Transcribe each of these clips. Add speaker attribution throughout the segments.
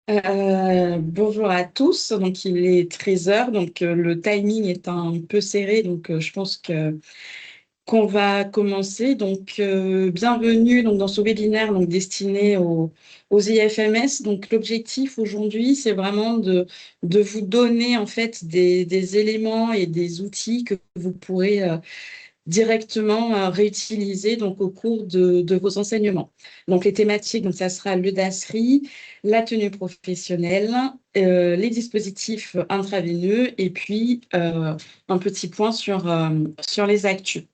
Speaker 1: Bonjour à tous. Donc, il est 13 heures. Donc, le timing est un peu serré. Donc, je pense que qu'on va commencer. Donc, bienvenue donc, dans ce webinaire donc, destiné aux IFMS. Donc, l'objectif aujourd'hui, c'est vraiment de vous donner en fait des éléments et des outils que vous pourrez directement réutilisés donc, au cours de vos enseignements. Donc, les thématiques, donc, ça sera le DASRI, la tenue professionnelle, les dispositifs intraveineux et puis un petit point sur les actus.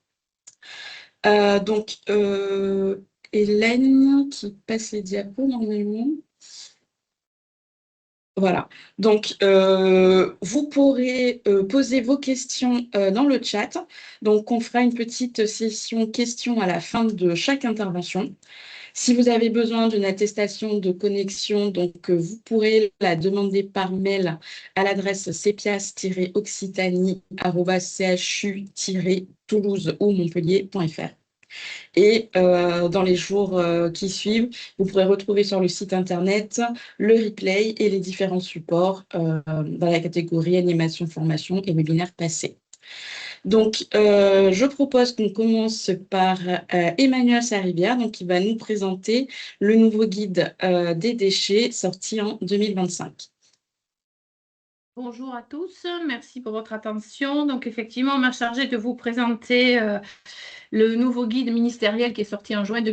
Speaker 1: Donc, Hélène qui passe les diapos normalement. Voilà. Donc, vous pourrez poser vos questions dans le chat. Donc, on fera une petite session questions à la fin de chaque intervention. Si vous avez besoin d'une attestation de connexion, donc vous pourrez la demander par mail à l'adresse cepias-occitanie@chu-toulouse ou montpellier.fr. Et dans les jours qui suivent, vous pourrez retrouver sur le site internet le replay et les différents supports dans la catégorie animation, formation et webinaire passé. Donc, je propose qu'on commence par Emmanuel Saribière, donc, qui va nous présenter le nouveau guide des déchets sorti en 2025.
Speaker 2: Bonjour à tous, merci pour votre attention. Donc effectivement, on m'a chargé de vous présenter le nouveau guide ministériel qui est sorti en mai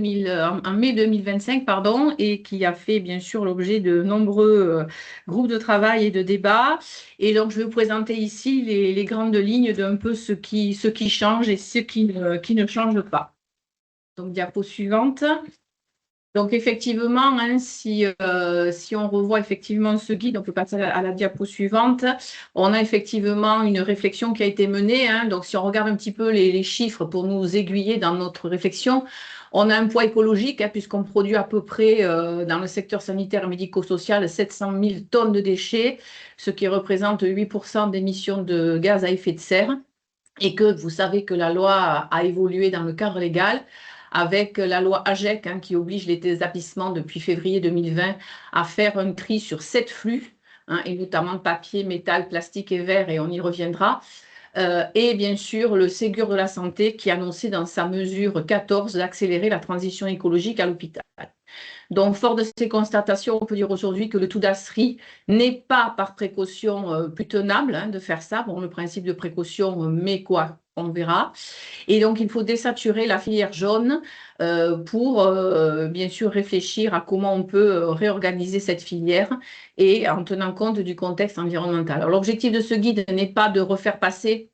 Speaker 2: 2025, pardon, et qui a fait bien sûr l'objet de nombreux groupes de travail et de débats. Et donc je vais vous présenter ici les grandes lignes d'un peu ce qui change et ce qui ne change pas. Donc diapo suivante. Donc effectivement, hein, si on revoit effectivement ce guide, on peut passer à la diapo suivante. On a effectivement une réflexion qui a été menée, hein. Donc si on regarde un petit peu les chiffres pour nous aiguiller dans notre réflexion, on a un poids écologique, hein, puisqu'on produit à peu près dans le secteur sanitaire et médico-social 700 000 tonnes de déchets, ce qui représente 8% d'émissions de gaz à effet de serre. Et que vous savez que la loi a évolué dans le cadre légal avec la loi AGEC, hein, qui oblige les établissements depuis février 2020 à faire un tri sur 7 flux, hein, et notamment papier, métal, plastique et verre, et on y reviendra. Et bien sûr, le Ségur de la santé qui a annoncé dans sa mesure 14 d'accélérer la transition écologique à l'hôpital. Donc, fort de ces constatations, on peut dire aujourd'hui que le tout d'Asri n'est pas par précaution plus tenable, hein, de faire ça. Bon, le principe de précaution, mais quoi, on verra. Et donc, il faut désaturer la filière jaune pour, bien sûr, réfléchir à comment on peut réorganiser cette filière et en tenant compte du contexte environnemental. Alors, l'objectif de ce guide n'est pas de refaire passer,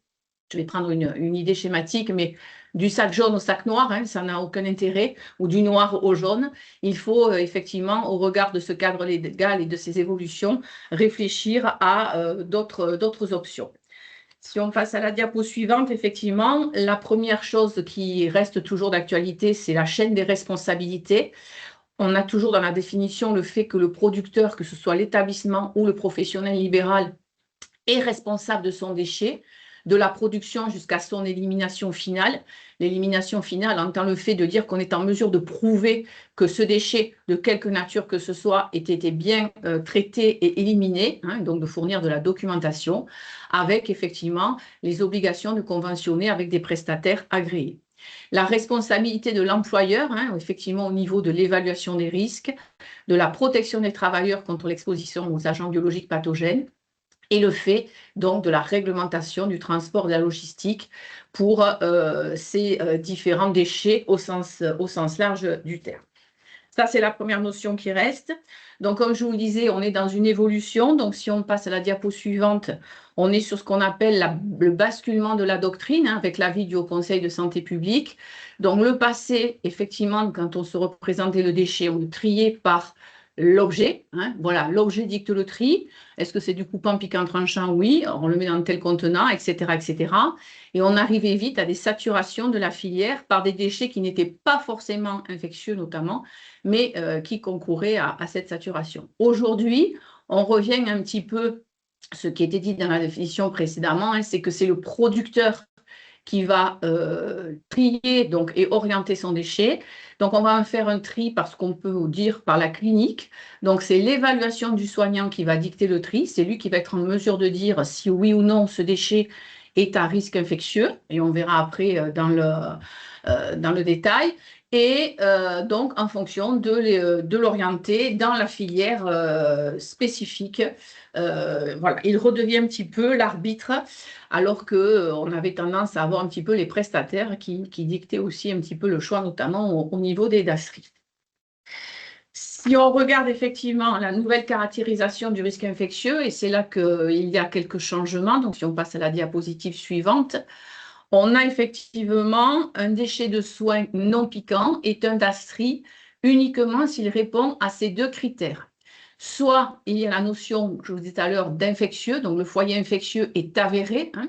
Speaker 2: je vais prendre une idée schématique, mais du sac jaune au sac noir, hein, ça n'a aucun intérêt, ou du noir au jaune. Il faut effectivement, au regard de ce cadre légal et de ces évolutions, réfléchir à d'autres options. Si on passe à la diapo suivante, effectivement, la première chose qui reste toujours d'actualité, c'est la chaîne des responsabilités. On a toujours dans la définition le fait que le producteur, que ce soit l'établissement ou le professionnel libéral, est responsable de son déchet, de la production jusqu'à son élimination finale. L'élimination finale entend le fait de dire qu'on est en mesure de prouver que ce déchet, de quelque nature que ce soit, ait été bien traité et éliminé, hein, donc de fournir de la documentation, avec effectivement les obligations de conventionner avec des prestataires agréés. La responsabilité de l'employeur, hein, effectivement au niveau de l'évaluation des risques, de la protection des travailleurs contre l'exposition aux agents biologiques pathogènes, et le fait donc de la réglementation du transport de la logistique pour ces différents déchets au sens large du terme. Ça, c'est la première notion qui reste. Donc, comme je vous le disais, on est dans une évolution. Donc, si on passe à la diapo suivante, on est sur ce qu'on appelle le basculement de la doctrine, hein, avec l'avis du Haut Conseil de santé publique. Donc, le passé, effectivement, quand on se représentait le déchet, on le triait par l'objet, hein, voilà, l'objet dicte le tri. Est-ce que c'est du coupant, piquant, tranchant? Oui, on le met dans tel contenant, etc., etc. Et on arrivait vite à des saturations de la filière par des déchets qui n'étaient pas forcément infectieux, notamment, mais qui concouraient à cette saturation. Aujourd'hui, on revient un petit peu, ce qui était dit dans la définition précédemment, hein, c'est que c'est le producteur qui va trier donc, et orienter son déchet. Donc, on va en faire un tri parce qu'on peut dire par la clinique. Donc, c'est l'évaluation du soignant qui va dicter le tri. C'est lui qui va être en mesure de dire si oui ou non ce déchet est à risque infectieux. Et on verra après dans le détail. Et donc, en fonction de l'orienter dans la filière spécifique. Voilà, il redevient un petit peu l'arbitre, alors qu'on avait tendance à avoir un petit peu les prestataires qui dictaient aussi un petit peu le choix, notamment au niveau des DASRI. Si on regarde effectivement la nouvelle caractérisation du risque infectieux, et c'est là qu'il y a quelques changements, donc si on passe à la diapositive suivante, on a effectivement un déchet de soins non piquant est un DASRI uniquement s'il répond à ces deux critères. Soit il y a la notion, je vous disais tout à l'heure, d'infectieux, donc le foyer infectieux est avéré, hein,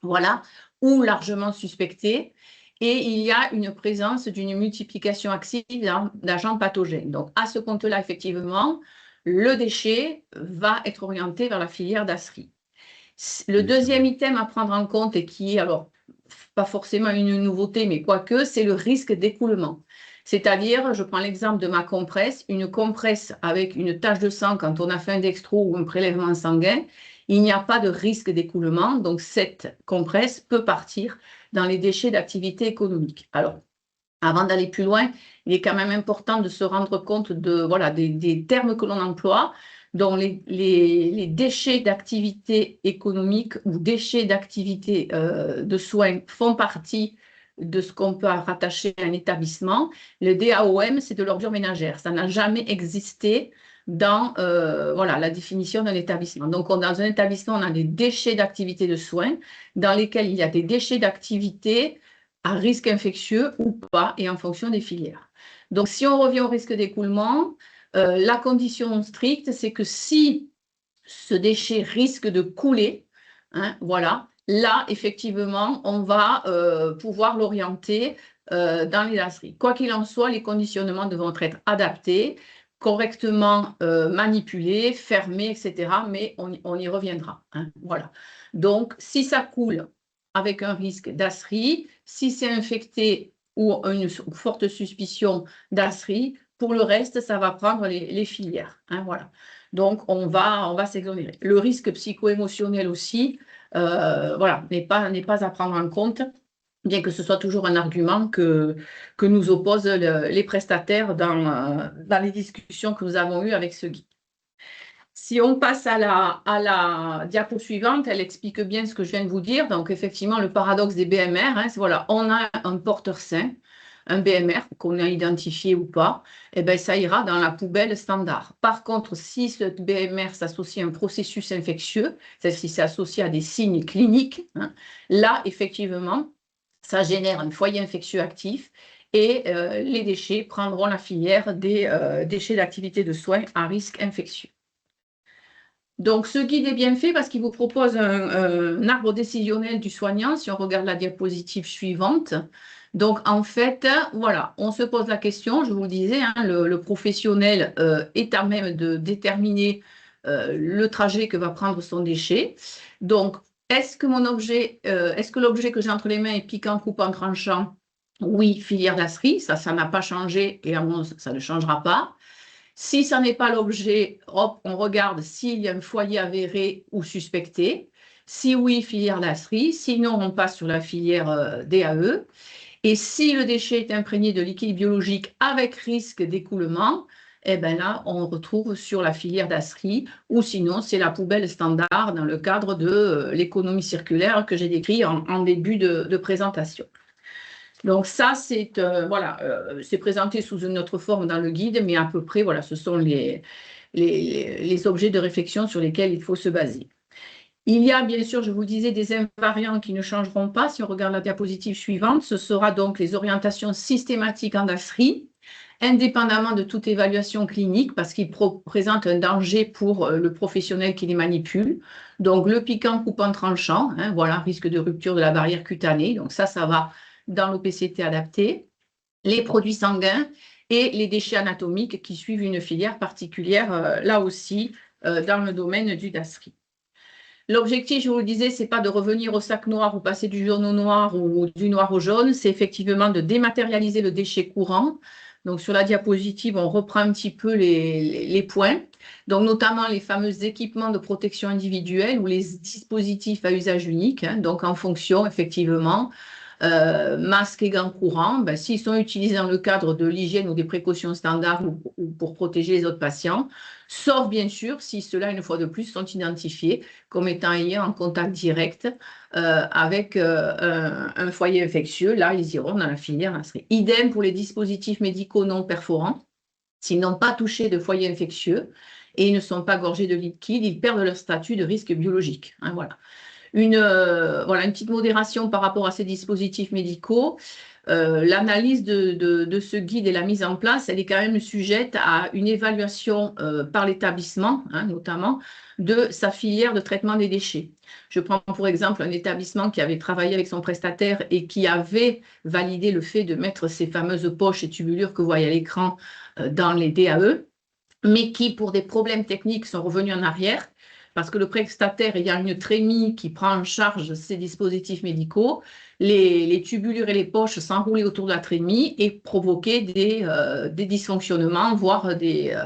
Speaker 2: voilà, ou largement suspecté, et il y a une présence d'une multiplication active d'agents pathogènes. Donc, à ce compte-là, effectivement, le déchet va être orienté vers la filière DASRI. Le deuxième item à prendre en compte, et qui est alors pas forcément une nouveauté, mais quoique, c'est le risque d'écoulement. C'est-à-dire, je prends l'exemple de ma compresse, une compresse avec une tache de sang quand on a fait un dextro ou un prélèvement sanguin, il n'y a pas de risque d'écoulement, donc cette compresse peut partir dans les déchets d'activité économique. Alors, avant d'aller plus loin, il est quand même important de se rendre compte voilà, des termes que l'on emploie. Donc, les déchets d'activité économique ou déchets d'activité de soins font partie de ce qu'on peut rattacher à un établissement. Le DAOM, c'est de l'ordure ménagère. Ça n'a jamais existé dans voilà, la définition d'un établissement. Donc, dans un établissement, on a des déchets d'activité de soins dans lesquels il y a des déchets d'activité à risque infectieux ou pas, et en fonction des filières. Donc, si on revient au risque d'écoulement, la condition stricte, c'est que si ce déchet risque de couler, hein, voilà, là, effectivement, on va pouvoir l'orienter dans les lasseries. Quoi qu'il en soit, les conditionnements devront être adaptés, correctement manipulés, fermés, etc. Mais on y reviendra. Hein, voilà. Donc, si ça coule avec un risque d'asserie, si c'est infecté ou une forte suspicion d'asserie, pour le reste, ça va prendre les filières. Hein, voilà. Donc, on va s'exonérer. Le risque psycho-émotionnel aussi, voilà, n'est pas à prendre en compte, bien que ce soit toujours un argument que nous opposent les prestataires dans les discussions que nous avons eues avec ce guide. Si on passe à la diapo suivante, elle explique bien ce que je viens de vous dire. Donc, effectivement, le paradoxe des BMR, hein, voilà, on a un porteur sain, un BMR qu'on a identifié ou pas, eh ben, ça ira dans la poubelle standard. Par contre, si ce BMR s'associe à un processus infectieux, c'est-à-dire si c'est associé à des signes cliniques, hein, là, effectivement, ça génère un foyer infectieux actif et les déchets prendront la filière des déchets d'activité de soins à risque infectieux. Donc, ce guide est bien fait parce qu'il vous propose un arbre décisionnel du soignant, si on regarde la diapositive suivante. Donc, en fait, voilà, on se pose la question, je vous le disais, hein, le professionnel est à même de déterminer le trajet que va prendre son déchet. Donc, est-ce que l'objet que j'ai entre les mains est piquant, coupant, tranchant? Oui, filière lasserie, ça n'a pas changé et à mon sens, ça ne changera pas. Si ça n'est pas l'objet, on regarde s'il y a un foyer avéré ou suspecté. Si oui, filière lasserie. Sinon, on passe sur la filière DAE. Et si le déchet est imprégné de liquide biologique avec risque d'écoulement, eh bien là, on retrouve sur la filière DASRI, ou sinon, c'est la poubelle standard dans le cadre de l'économie circulaire que j'ai décrit en début de présentation. Donc ça, c'est voilà, c'est présenté sous une autre forme dans le guide, mais à peu près, voilà, ce sont les objets de réflexion sur lesquels il faut se baser. Il y a bien sûr, je vous disais, des invariants qui ne changeront pas. Si on regarde la diapositive suivante, ce sera donc les orientations systématiques en DASRI, indépendamment de toute évaluation clinique, parce qu'ils présentent un danger pour le professionnel qui les manipule. Donc le piquant, coupant, tranchant, hein, voilà, risque de rupture de la barrière cutanée. Donc ça va dans l'OPCT adapté, les produits sanguins et les déchets anatomiques qui suivent une filière particulière, là aussi, dans le domaine du DASRI. L'objectif, je vous le disais, c'est pas de revenir au sac noir ou passer du jaune au noir ou du noir au jaune, c'est effectivement de dématérialiser le déchet courant. Donc, sur la diapositive, on reprend un petit peu les points. Donc, notamment les fameux équipements de protection individuelle ou les dispositifs à usage unique. Hein. Donc, en fonction, effectivement, masques et gants courants, ben, s'ils sont utilisés dans le cadre de l'hygiène ou des précautions standards ou pour protéger les autres patients, sauf bien sûr si ceux-là, une fois de plus, sont identifiés comme étant ayant un contact direct avec un foyer infectieux. Là, ils iront dans la filière inscrite. Idem pour les dispositifs médicaux non perforants. S'ils n'ont pas touché de foyer infectieux et ils ne sont pas gorgés de liquide, ils perdent leur statut de risque biologique. Hein, voilà. Voilà, une petite modération par rapport à ces dispositifs médicaux. L'analyse de ce guide et la mise en place, elle est quand même sujette à une évaluation par l'établissement, hein, notamment, de sa filière de traitement des déchets. Je prends pour exemple un établissement qui avait travaillé avec son prestataire et qui avait validé le fait de mettre ces fameuses poches et tubulures que vous voyez à l'écran dans les DAE, mais qui, pour des problèmes techniques, sont revenus en arrière parce que le prestataire ayant une trémie qui prend en charge ces dispositifs médicaux, les tubulures et les poches s'enroulaient autour de la trémie et provoquaient des dysfonctionnements, voire des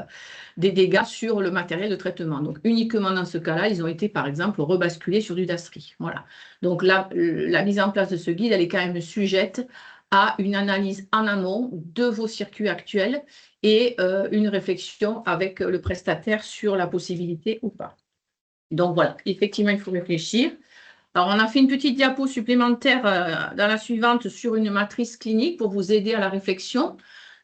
Speaker 2: dégâts sur le matériel de traitement. Donc, uniquement dans ce cas-là, ils ont été, par exemple, rebasculés sur du DASRI. Voilà. Donc, la mise en place de ce guide, elle est quand même sujette à une analyse en amont de vos circuits actuels et une réflexion avec le prestataire sur la possibilité ou pas. Donc voilà, effectivement, il faut réfléchir. Alors, on a fait une petite diapo supplémentaire dans la suivante sur une matrice clinique pour vous aider à la réflexion.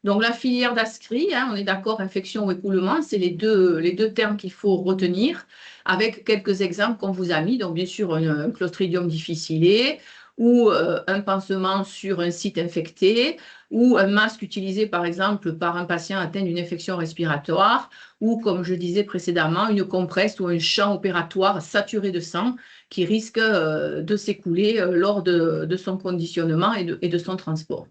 Speaker 2: Donc, la filière d'Ascri, hein, on est d'accord, infection ou écoulement, c'est les deux termes qu'il faut retenir, avec quelques exemples qu'on vous a mis. Donc, bien sûr, un Clostridium difficile ou un pansement sur un site infecté, ou un masque utilisé, par exemple, par un patient atteint d'une infection respiratoire, ou, comme je disais précédemment, une compresse ou un champ opératoire saturé de sang qui risque de s'écouler lors de son conditionnement et de son transport.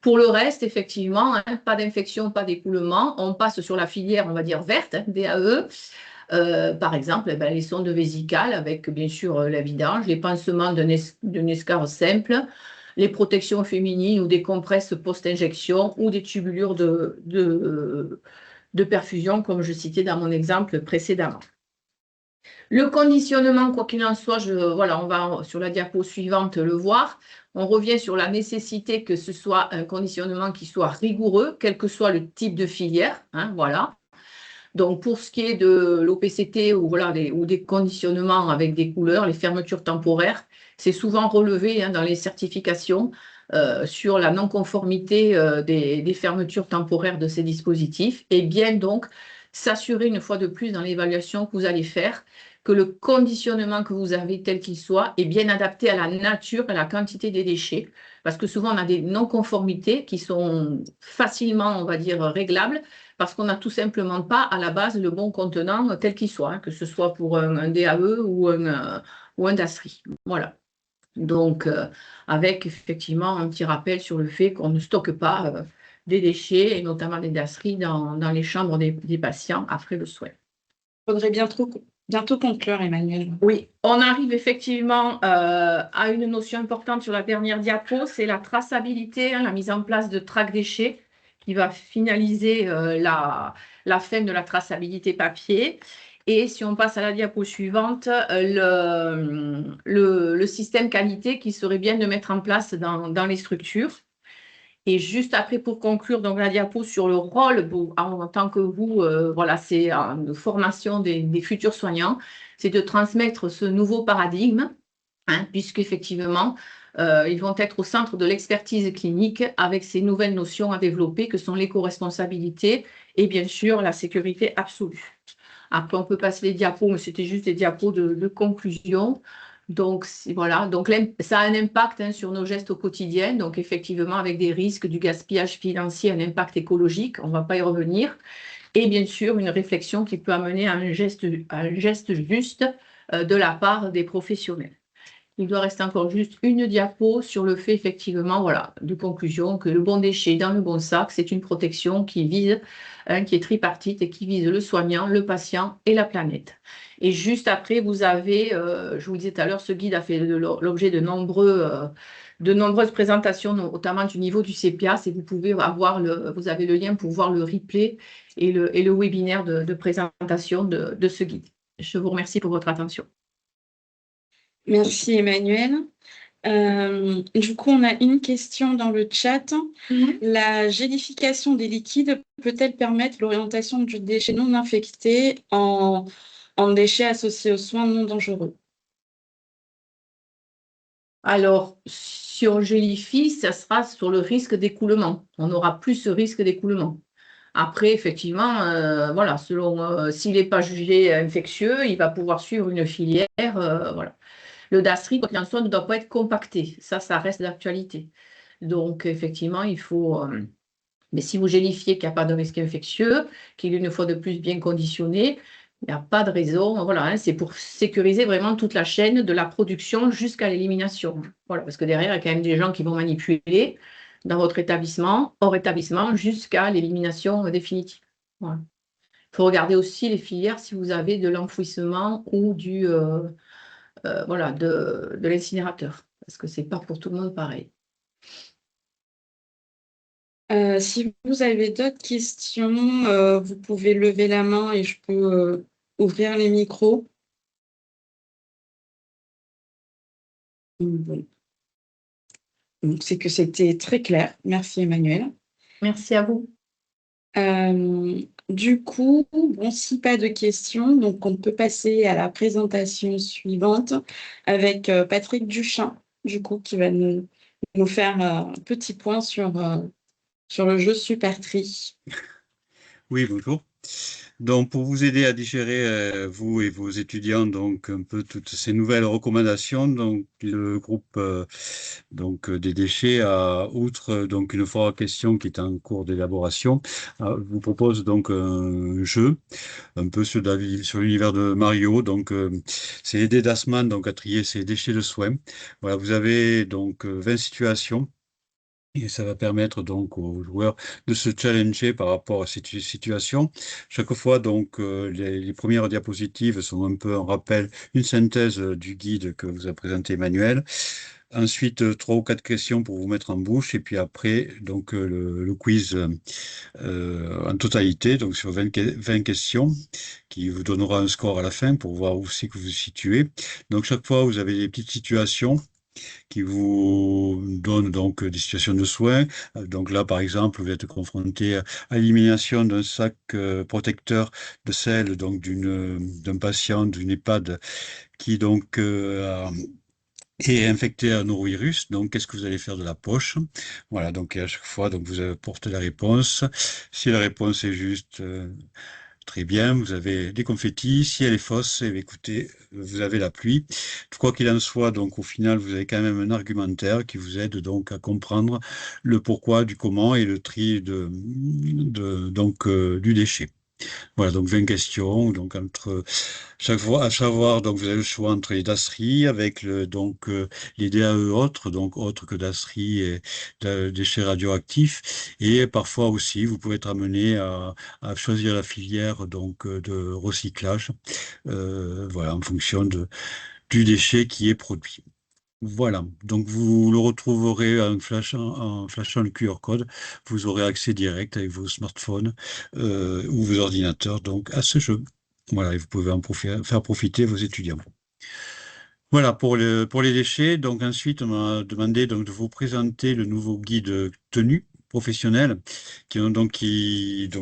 Speaker 2: Pour le reste, effectivement, hein, pas d'infection, pas d'écoulement. On passe sur la filière, on va dire, verte, hein, DAE. Par exemple, eh ben, les sondes vésicales avec, bien sûr, la vidange, les pansements d'un escarre simple, les protections féminines ou des compresses post-injection ou des tubulures de perfusion, comme je citais dans mon exemple précédemment. Le conditionnement, quoi qu'il en soit, voilà, on va sur la diapo suivante le voir. On revient sur la nécessité que ce soit un conditionnement qui soit rigoureux, quel que soit le type de filière. Hein, voilà. Donc, pour ce qui est de l'OPCT ou, voilà, ou des conditionnements avec des couleurs, les fermetures temporaires, c'est souvent relevé hein, dans les certifications sur la non-conformité des fermetures temporaires de ces dispositifs. Et bien donc, s'assurer une fois de plus dans l'évaluation que vous allez faire que le conditionnement que vous avez tel qu'il soit est bien adapté à la nature, à la quantité des déchets. Parce que souvent, on a des non-conformités qui sont facilement, on va dire, réglables parce qu'on n'a tout simplement pas à la base le bon contenant tel qu'il soit, hein, que ce soit pour un DAE ou un DASRI. Voilà. Donc, avec effectivement un petit rappel sur le fait qu'on ne stocke pas des déchets, et notamment des DASRI, dans les chambres des patients après le soin.
Speaker 1: Il faudrait bientôt conclure, Emmanuel.
Speaker 2: Oui, on arrive effectivement à une notion importante sur la dernière diapo, c'est la traçabilité, hein, la mise en place de track déchets qui va finaliser la fin de la traçabilité papier. Et si on passe à la diapo suivante, le système qualité qui serait bien de mettre en place dans les structures. Et juste après, pour conclure, donc la diapo sur le rôle, en tant que vous, voilà, c'est une formation des futurs soignants, c'est de transmettre ce nouveau paradigme, hein, puisqu'effectivement, ils vont être au centre de l'expertise clinique avec ces nouvelles notions à développer que sont l'éco-responsabilité et bien sûr la sécurité absolue. Après, on peut passer les diapos, mais c'était juste des diapos de conclusion. Donc, voilà. Donc, ça a un impact hein, sur nos gestes au quotidien. Donc, effectivement, avec des risques, du gaspillage financier, un impact écologique, on ne va pas y revenir. Et bien sûr, une réflexion qui peut amener à un geste juste de la part des professionnels. Il doit rester encore juste une diapo sur le fait, effectivement, voilà, de conclusion, que le bon déchet dans le bon sac, c'est une protection qui vise, qui est tripartite et qui vise le soignant, le patient et la planète. Et juste après, vous avez, je vous le disais tout à l'heure, ce guide a fait l'objet de nombreuses présentations, notamment du niveau du CPIAS, et vous pouvez avoir vous avez le lien pour voir le replay et le webinaire de présentation de ce guide. Je vous remercie pour votre attention.
Speaker 1: Merci Emmanuel. Du coup, on a une question dans le chat. La gélification des liquides peut-elle permettre l'orientation du déchet non infecté en déchets associés aux soins non dangereux?
Speaker 2: Alors, si on gélifie, ça sera sur le risque d'écoulement. On aura plus ce risque d'écoulement. Après, effectivement, voilà, selon s'il n'est pas jugé infectieux, il va pouvoir suivre une filière. Voilà. Le DASRI, quoi qu'il en soit, ne doit pas être compacté. Ça reste d'actualité. Donc, effectivement, il faut. Mais si vous gélifiez qu'il n'y a pas de risque infectieux, qu'il est une fois de plus bien conditionné, il n'y a pas de raison. Voilà, hein, c'est pour sécuriser vraiment toute la chaîne de la production jusqu'à l'élimination. Voilà, parce que derrière, il y a quand même des gens qui vont manipuler dans votre établissement, hors établissement, jusqu'à l'élimination définitive. Voilà. Il faut regarder aussi les filières si vous avez de l'enfouissement ou voilà, de l'incinérateur, parce que ce n'est pas pour tout le monde pareil.
Speaker 1: Si vous avez d'autres questions, vous pouvez lever la main et je peux ouvrir les micros. Bon. Donc, c'est que c'était très clair. Merci Emmanuel.
Speaker 2: Merci à vous.
Speaker 1: Du coup, bon, si pas de questions, donc on peut passer à la présentation suivante avec Patrick Duchin, du coup, qui va nous faire un petit point sur le jeu Supertree.
Speaker 3: Oui, bonjour. Donc, pour vous aider à digérer, vous et vos étudiants, donc un peu toutes ces nouvelles recommandations, donc le groupe des déchets, outre donc une foire à questions qui est en cours d'élaboration, vous propose donc un jeu un peu sur l'univers de Mario. Donc, c'est aider Dasman donc à trier ses déchets de soins. Voilà, vous avez donc 20 situations. Et ça va permettre donc aux joueurs de se challenger par rapport à cette situation. Chaque fois, donc, les premières diapositives sont un peu un rappel, une synthèse du guide que vous a présenté Emmanuel. Ensuite, 3 ou 4 questions pour vous mettre en bouche. Et puis après, donc, le quiz en totalité, donc sur 20 questions, qui vous donnera un score à la fin pour voir où c'est que vous vous situez. Donc, chaque fois, vous avez des petites situations qui vous donne donc des situations de soins. Donc là, par exemple, vous êtes confronté à l'élimination d'un sac protecteur de sel donc d'un patient d'une EHPAD qui donc est infecté à un norovirus. Donc, qu'est-ce que vous allez faire de la poche? Voilà. Donc, à chaque fois, donc vous apportez la réponse. Si la réponse est juste, très bien, vous avez des confettis. Si elle est fausse, eh bien, écoutez, vous avez la pluie. Quoi qu'il en soit, donc au final, vous avez quand même un argumentaire qui vous aide donc à comprendre le pourquoi, du comment et le tri du déchet. Voilà, donc 20 questions. Donc entre chaque fois, à savoir, donc vous avez le choix entre les DASRI avec les DAE autres, donc autres que DASRI et déchets radioactifs. Et parfois aussi, vous pouvez être amené à choisir la filière de recyclage, voilà, en fonction du déchet qui est produit. Voilà, donc vous le retrouverez en flashant le QR code. Vous aurez accès direct avec vos smartphones ou vos ordinateurs donc à ce jeu. Voilà, et vous pouvez faire profiter vos étudiants. Voilà pour les déchets. Donc ensuite, on m'a demandé donc de vous présenter le nouveau guide tenue professionnel donc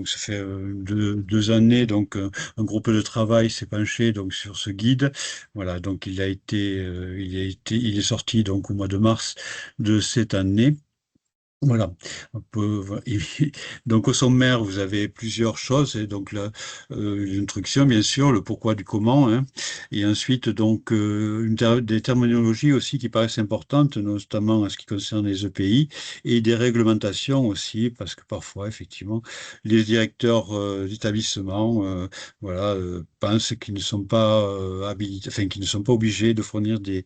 Speaker 3: ça fait 2 années donc un groupe de travail s'est penché donc sur ce guide. Voilà, donc il est sorti donc au mois de mars de cette année. Voilà. Donc au sommaire, vous avez plusieurs choses. Et donc l'introduction, bien sûr, le pourquoi du comment, hein. Et ensuite, donc, des terminologies aussi qui paraissent importantes, notamment en ce qui concerne les EPI, et des réglementations aussi, parce que parfois, effectivement, les directeurs d'établissement, voilà, pensent qu'ils ne sont pas habilités, enfin, qu'ils ne sont pas obligés de fournir des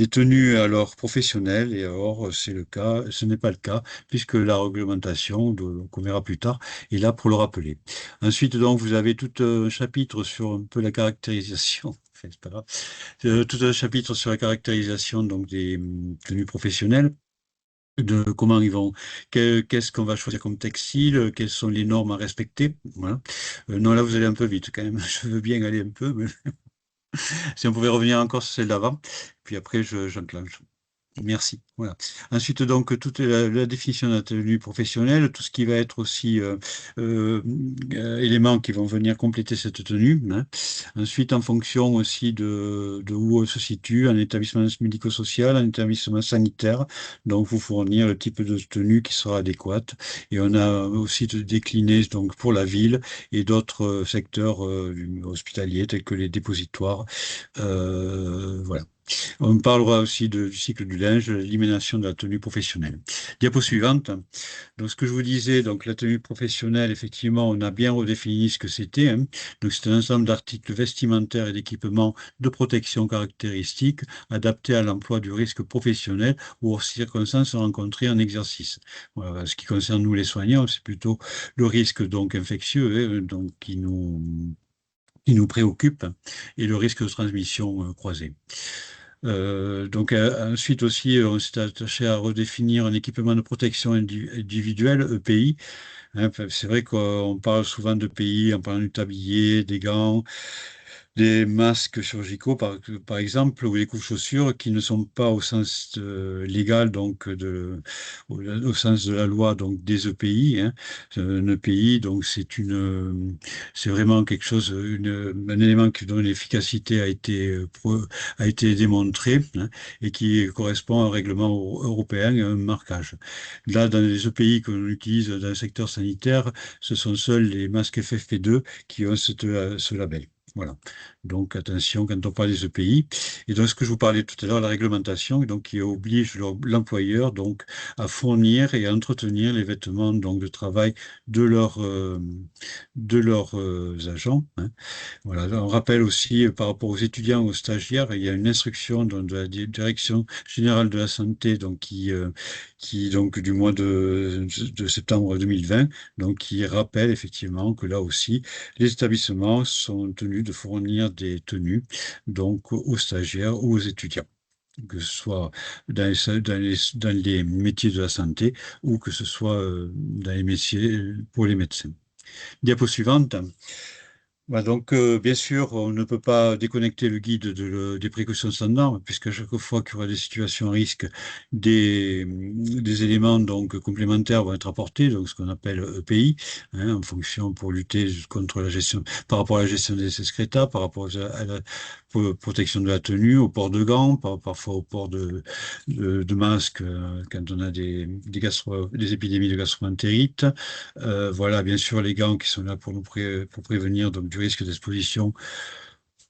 Speaker 3: tenues à leurs professionnels. Et or, c'est le cas, ce n'est pas le cas puisque la réglementation, qu'on verra plus tard, est là pour le rappeler. Ensuite, donc, vous avez tout un chapitre sur un peu la caractérisation. Enfin, c'est pas grave. Tout un chapitre sur la caractérisation donc des tenues professionnelles, de comment ils vont, qu'est-ce qu'on va choisir comme textile, quelles sont les normes à respecter. Voilà. Non, là, vous allez un peu vite quand même. Je veux bien aller un peu, mais si on pouvait revenir encore sur celle d'avant, puis après, j'enclenche. Merci. Voilà. Ensuite, donc, toute la définition de la tenue professionnelle, tout ce qui va être aussi euh, éléments qui vont venir compléter cette tenue, hein. Ensuite, en fonction aussi de où on se situe, un établissement médico-social, un établissement sanitaire, donc vous fournir le type de tenue qui sera adéquate. Et on a aussi décliné donc pour la ville et d'autres secteurs hospitaliers tels que les dépositoires. Voilà. On parlera aussi du cycle du linge, de l'élimination de la tenue professionnelle. Diapo suivante. Donc, ce que je vous disais, donc la tenue professionnelle, effectivement, on a bien redéfini ce que c'était, hein. Donc, c'est un ensemble d'articles vestimentaires et d'équipements de protection caractéristiques adaptés à l'emploi du risque professionnel ou aux circonstances rencontrées en exercice. Voilà, ce qui concerne nous les soignants, c'est plutôt le risque donc infectieux, hein, donc qui nous préoccupe et le risque de transmission croisée. Donc ensuite aussi, on s'est attaché à redéfinir un équipement de protection individuelle, EPI, hein. Enfin, c'est vrai qu'on parle souvent de pays en parlant du tablier, des gants, des masques chirurgicaux, par exemple, ou des couches-chaussures qui ne sont pas au sens légal, donc au sens de la loi, donc des EPI, hein. Un EPI, donc c'est vraiment quelque chose, un élément dont l'efficacité a été démontrée, hein, et qui correspond à un règlement européen et à un marquage. Là, dans les EPI que l'on utilise dans le secteur sanitaire, ce sont seuls les masques FFP2 qui ont ce label. Voilà. Donc attention quand on parle des EPI. Et donc ce que je vous parlais tout à l'heure, la réglementation, donc qui oblige l'employeur donc à fournir et à entretenir les vêtements donc de travail de leurs agents, hein. Voilà. On rappelle aussi par rapport aux étudiants, aux stagiaires, il y a une instruction de la Direction générale de la santé donc qui donc du mois de septembre 2020 donc qui rappelle effectivement que là aussi les établissements sont tenus de fournir des tenues donc aux stagiaires ou aux étudiants, que ce soit dans les métiers de la santé ou que ce soit dans les métiers pour les médecins. Diapo suivante. Bah donc, bien sûr, on ne peut pas déconnecter le guide des précautions standards, puisqu'à chaque fois qu'il y aura des situations à risque, des éléments donc complémentaires vont être apportés, donc ce qu'on appelle EPI, hein, en fonction pour lutter contre la gestion, par rapport à la gestion des excrétas, par rapport à la protection de la tenue, au port de gants, parfois au port de masques quand on a des épidémies de gastroentérite. Voilà, bien sûr, les gants qui sont là pour prévenir donc, du risque d'exposition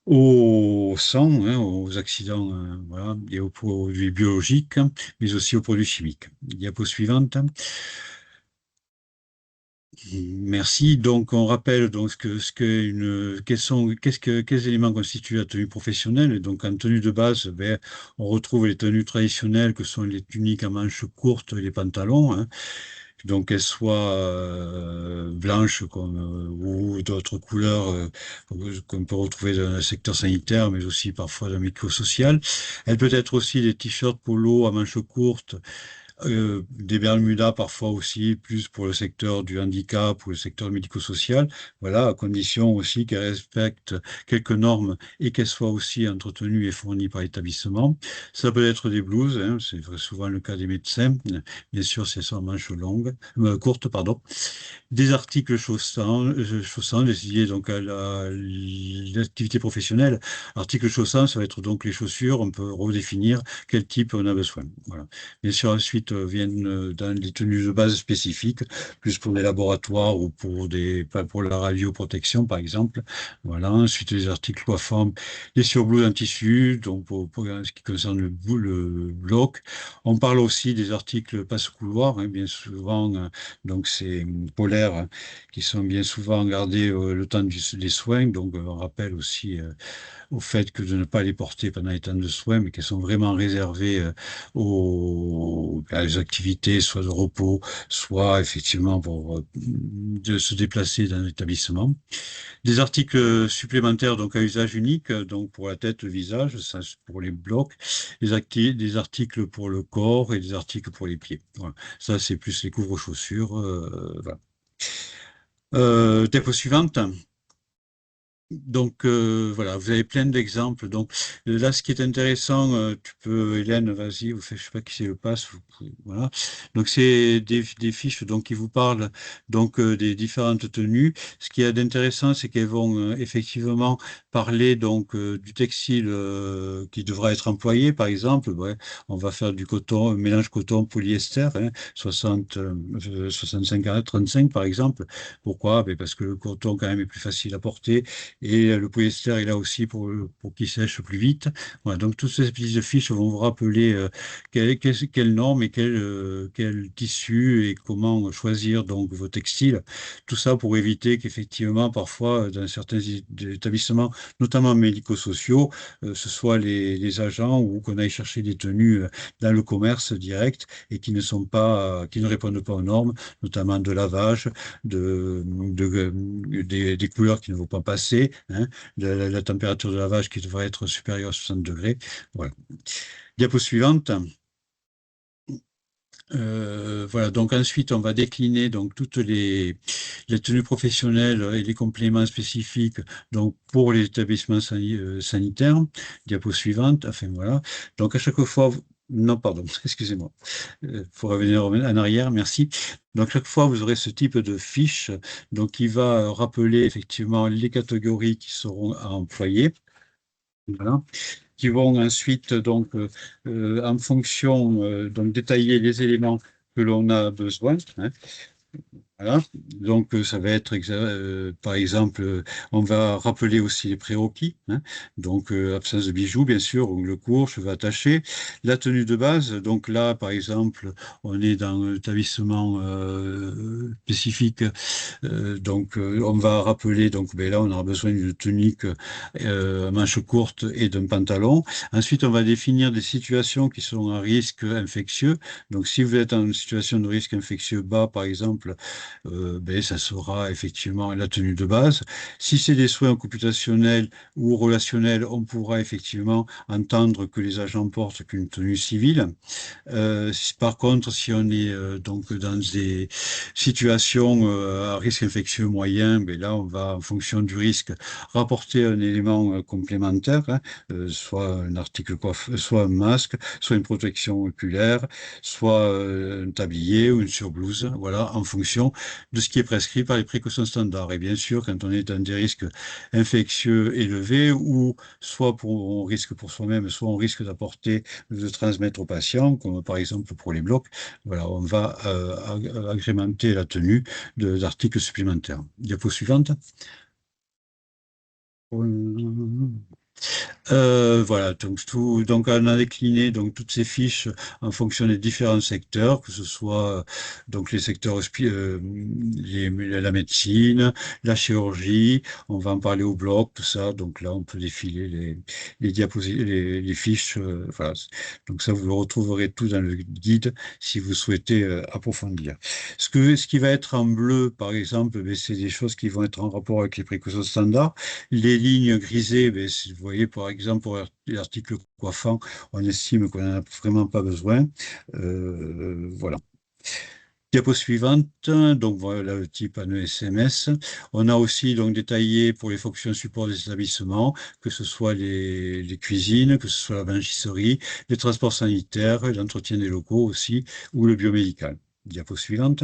Speaker 3: au sang, hein, aux accidents, voilà, et aux produits biologiques, mais aussi aux produits chimiques. Diapo suivante. Merci. Donc, on rappelle donc quels éléments constituent la tenue professionnelle. Et donc, en tenue de base, ben, on retrouve les tenues traditionnelles que sont les tuniques à manches courtes et les pantalons, hein. Donc, qu'elles soient blanches ou d'autres couleurs qu'on peut retrouver dans le secteur sanitaire, mais aussi parfois dans le micro-social. Elle peut être aussi des t-shirts polo à manches courtes, des Bermudas parfois aussi, plus pour le secteur du handicap ou le secteur médico-social. Voilà, à condition aussi qu'elles respectent quelques normes et qu'elles soient aussi entretenues et fournies par l'établissement. Ça peut être des blouses, hein, c'est souvent le cas des médecins. Bien sûr, c'est sans manches longues, courtes, pardon. Des articles chaussants dédiés donc à l'activité professionnelle. Articles chaussants, ça va être donc les chaussures. On peut redéfinir quel type on a besoin. Voilà. Bien sûr, ensuite, ensuite viennent dans les tenues de base spécifiques, plus pour les laboratoires ou pour la radioprotection, par exemple. Voilà. Ensuite, les articles coiffants, les surblouses en tissu, donc pour ce qui concerne le bloc. On parle aussi des articles passe-couloir, hein, bien souvent, donc c'est polaires, hein, qui sont bien souvent gardés le temps des soins. Donc, on rappelle aussi au fait que de ne pas les porter pendant les temps de soins, mais qu'elles sont vraiment réservées à les activités, soit de repos, soit effectivement pour de se déplacer dans l'établissement. Des articles supplémentaires donc à usage unique, donc pour la tête, le visage, ça c'est pour les blocs, des articles pour le corps et des articles pour les pieds. Voilà. Ça c'est plus les couvre-chaussures. Voilà. Diapo suivante. Donc voilà, vous avez plein d'exemples. Donc là, ce qui est intéressant, tu peux, Hélène, vas-y, je sais pas qui c'est le passe, voilà. Donc c'est des fiches donc qui vous parlent donc des différentes tenues. Ce qui est d'intéressant, c'est qu'elles vont effectivement parler donc du textile qui devra être employé, par exemple. Ouais, on va faire du coton, un mélange coton-polyester, hein, 65 à 35 par exemple. Pourquoi? Ben, parce que le coton quand même est plus facile à porter et le polyester est là aussi pour qu'il sèche plus vite. Voilà, donc toutes ces petites fiches vont vous rappeler quelles normes et quel tissu et comment choisir donc vos textiles. Tout ça pour éviter qu'effectivement, parfois, dans certains établissements, notamment médico-sociaux, ce soit les agents ou qu'on aille chercher des tenues dans le commerce direct et qui ne sont pas, qui ne répondent pas aux normes, notamment de lavage, des couleurs qui ne vont pas passer, hein, la température de lavage qui devrait être supérieure à 60 degrés. Voilà. Diapo suivante. Voilà, donc ensuite on va décliner donc toutes les tenues professionnelles et les compléments spécifiques donc pour les établissements sanitaires. Diapo suivante. Enfin voilà. Donc à chaque fois, non pardon, excusez-moi. Pour revenir en arrière, merci. Donc chaque fois vous aurez ce type de fiche donc qui va rappeler effectivement les catégories qui seront à employer. Voilà, qui vont ensuite donc en fonction donc détailler les éléments que l'on a besoin, hein. Voilà. Donc, ça va être, par exemple, on va rappeler aussi les prérequis, hein. Donc, absence de bijoux, bien sûr, ongles courts, cheveux attachés. La tenue de base, donc là, par exemple, on est dans un établissement spécifique. Donc, on va rappeler, donc, ben là, on aura besoin d'une tunique à manches courtes et d'un pantalon. Ensuite, on va définir des situations qui sont à risque infectieux. Donc, si vous êtes en situation de risque infectieux bas, par exemple, ben, ça sera effectivement la tenue de base. Si c'est des soins occupationnels ou relationnels, on pourra effectivement entendre que les agents portent qu'une tenue civile. Par contre, si on est donc dans des situations à risque infectieux moyen, ben là, on va, en fonction du risque, rapporter un élément complémentaire, hein, soit un article soit un masque, soit une protection oculaire, soit un tablier ou une surblouse, voilà, en fonction de ce qui est prescrit par les précautions standards. Et bien sûr, quand on est dans des risques infectieux élevés, ou soit on risque pour soi-même, soit on risque d'apporter, de transmettre aux patients, comme par exemple pour les blocs, voilà, on va agrémenter la tenue d'articles supplémentaires. Diapo suivante. Voilà, donc on a décliné donc toutes ces fiches en fonction des différents secteurs, que ce soit donc les secteurs la médecine, la chirurgie, on va en parler au bloc, tout ça. Donc là, on peut défiler les diapositives, les fiches. Voilà. Donc ça, vous le retrouverez tout dans le guide si vous souhaitez approfondir. Ce qui va être en bleu, par exemple, ben, c'est des choses qui vont être en rapport avec les précautions standards. Les lignes grisées, ben, vous voyez, par exemple, pour l'article coiffant, on estime qu'on n'en a vraiment pas besoin. Voilà. Diapo suivante, donc voilà le type anneau SMS. On a aussi donc détaillé pour les fonctions support des établissements, que ce soit les cuisines, que ce soit la blanchisserie, les transports sanitaires, l'entretien des locaux aussi, ou le biomédical. Diapo suivante.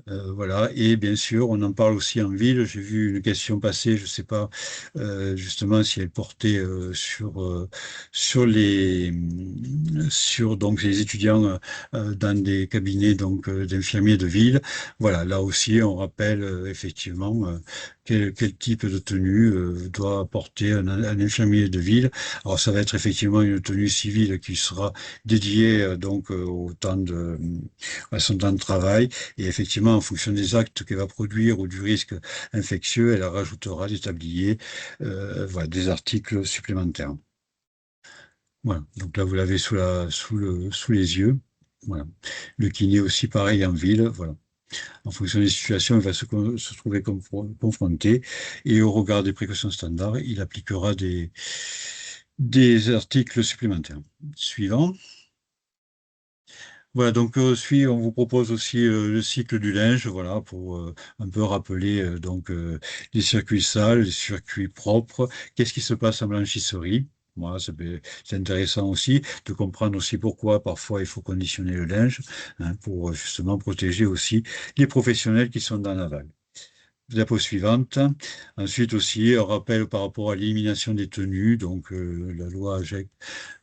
Speaker 3: Voilà, et bien sûr, on en parle aussi en ville. J'ai vu une question passer, je ne sais pas justement si elle portait sur donc les étudiants dans des cabinets donc d'infirmiers de ville. Voilà, là aussi, on rappelle effectivement quel type de tenue doit porter un infirmier de ville. Alors, ça va être effectivement une tenue civile qui sera dédiée donc au temps à son temps de travail. Et effectivement, en fonction des actes qu'elle va produire ou du risque infectieux, elle rajoutera des tabliers, voilà, des articles supplémentaires. Voilà. Donc là, vous l'avez sous les yeux. Voilà. Le kiné aussi, pareil en ville. Voilà. En fonction des situations, il va se trouver confronté et au regard des précautions standards, il appliquera des articles supplémentaires. Suivant. Voilà, donc on vous propose aussi le cycle du linge, voilà, pour un peu rappeler donc les circuits sales, les circuits propres, qu'est-ce qui se passe en blanchisserie. Voilà, c'est intéressant aussi de comprendre aussi pourquoi parfois il faut conditionner le linge, hein, pour justement protéger aussi les professionnels qui sont dans la vague. Diapo suivante. Ensuite aussi, un rappel par rapport à l'élimination des tenues, donc la loi AGEC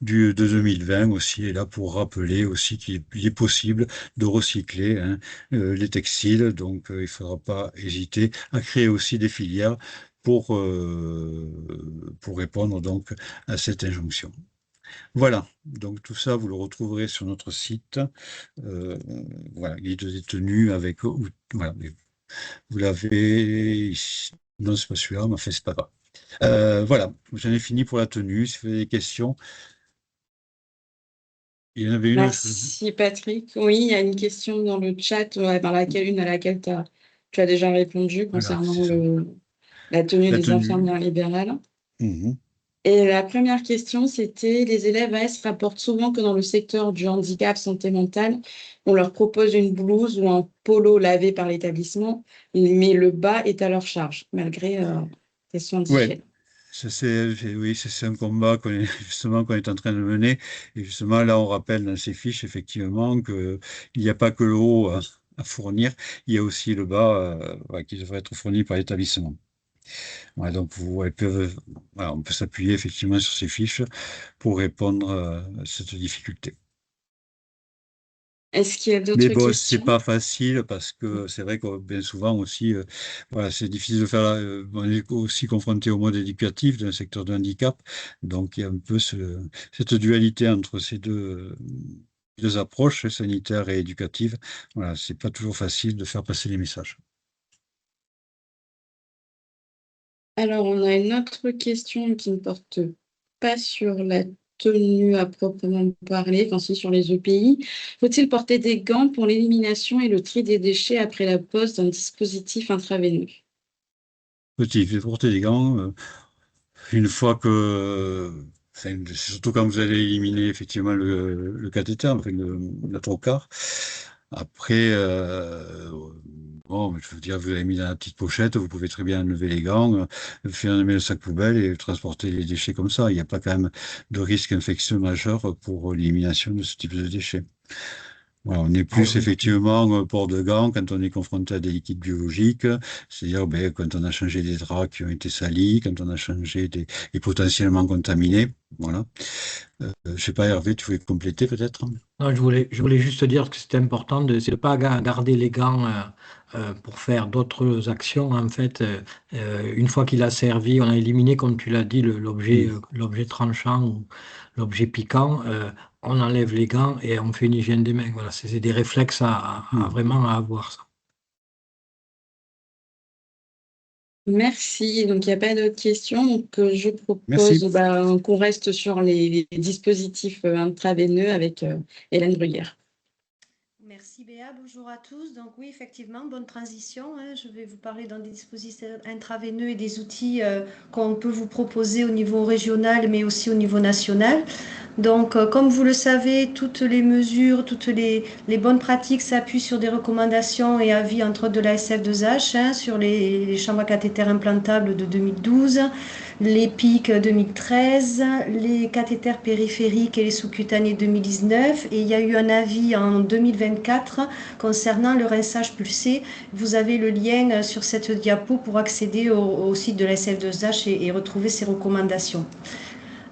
Speaker 3: de 2020 aussi est là pour rappeler aussi qu'il est possible de recycler, hein, les textiles. Donc il ne faudra pas hésiter à créer aussi des filières pour répondre donc à cette injonction. Voilà, donc tout ça, vous le retrouverez sur notre site. Euh, voilà, guide des tenues avec... voilà, vous l'avez ici. Non, c'est pas celui-là, mais enfin, c'est pas grave. Voilà, j'en ai fini pour la tenue. Si vous avez des questions, il y en avait une.
Speaker 1: Merci Patrick. Oui, il y a une question dans le chat une à laquelle tu as déjà répondu
Speaker 3: Voilà, c'est
Speaker 1: concernant
Speaker 3: ça.
Speaker 1: la tenue
Speaker 3: La
Speaker 1: des
Speaker 3: tenue.
Speaker 1: infirmières libérales.
Speaker 3: Mhm.
Speaker 1: Et la première question, c'était, les élèves AS rapportent souvent que dans le secteur du handicap santé mentale, on leur propose une blouse ou un polo lavé par l'établissement, mais le bas est à leur charge, malgré question
Speaker 3: Ouais,
Speaker 1: d'hygiène.
Speaker 3: oui, c'est un combat justement qu'on est en train de mener. Et justement, là, on rappelle dans ces fiches, effectivement, qu'il n'y a pas que le haut à fournir, il y a aussi le bas ouais, qui devrait être fourni par l'établissement. Ouais, donc, voilà, on peut s'appuyer effectivement sur ces fiches pour répondre à cette difficulté.
Speaker 1: Est-ce qu'il y a
Speaker 3: Mais
Speaker 1: d'autres
Speaker 3: bon, c'est
Speaker 1: questions?
Speaker 3: pas facile parce que c'est vrai que bien souvent aussi, voilà, c'est difficile de faire. On est aussi confronté au mode éducatif d'un secteur de handicap, donc il y a un peu cette dualité entre ces deux approches, sanitaires et éducatives. Voilà, c'est pas toujours facile de faire passer les messages.
Speaker 1: Alors, on a une autre question qui ne porte pas sur la tenue à proprement parler, enfin si sur les EPI. Faut-il porter des gants pour l'élimination et le tri des déchets après la pose d'un dispositif intraveineux?
Speaker 3: Petit, il faut porter des gants. Une fois enfin, surtout quand vous allez éliminer effectivement le cathéter, enfin le trocar. Après, bon, je veux dire, vous l'avez mis dans la petite pochette, vous pouvez très bien enlever les gants, fermer le sac poubelle et transporter les déchets comme ça. Il n'y a pas quand même de risque infectieux majeur pour l'élimination de ce type de déchets. Voilà, on est plus effectivement au port de gants quand on est confronté à des liquides biologiques, c'est-à-dire ben, quand on a changé des draps qui ont été salis, quand on a changé des et potentiellement contaminés. Voilà. Je sais pas, Hervé, tu voulais compléter peut-être?
Speaker 4: Non, je voulais juste dire que c'était important c'est de pas garder les gants pour faire d'autres actions. En fait, une fois qu'il a servi, on a éliminé, comme tu l'as dit,
Speaker 3: Hmm.
Speaker 4: l'objet tranchant ou l'objet piquant. On enlève les gants et on fait une hygiène des mains. Voilà, c'est des réflexes à
Speaker 3: Hmm.
Speaker 4: vraiment à avoir ça.
Speaker 1: Merci. Donc, il n'y a pas d'autres questions. Donc, je propose
Speaker 3: Merci.
Speaker 1: qu'on reste sur les dispositifs intraveineux avec Hélène Bruyère.
Speaker 5: Merci Béa, bonjour à tous. Donc oui, effectivement, bonne transition, hein. Je vais vous parler dans des dispositifs intraveineux et des outils qu'on peut vous proposer au niveau régional, mais aussi au niveau national. Donc, comme vous le savez, toutes les mesures, toutes les bonnes pratiques s'appuient sur des recommandations et avis, entre autres de la SF2H, hein, sur les chambres à cathéter implantables de 2012, les PIC 2013, les cathéters périphériques et les sous-cutanés 2019. Et il y a eu un avis en 2024 concernant le rinçage pulsé. Vous avez le lien sur cette diapo pour accéder au site de la SF2H et retrouver ces recommandations.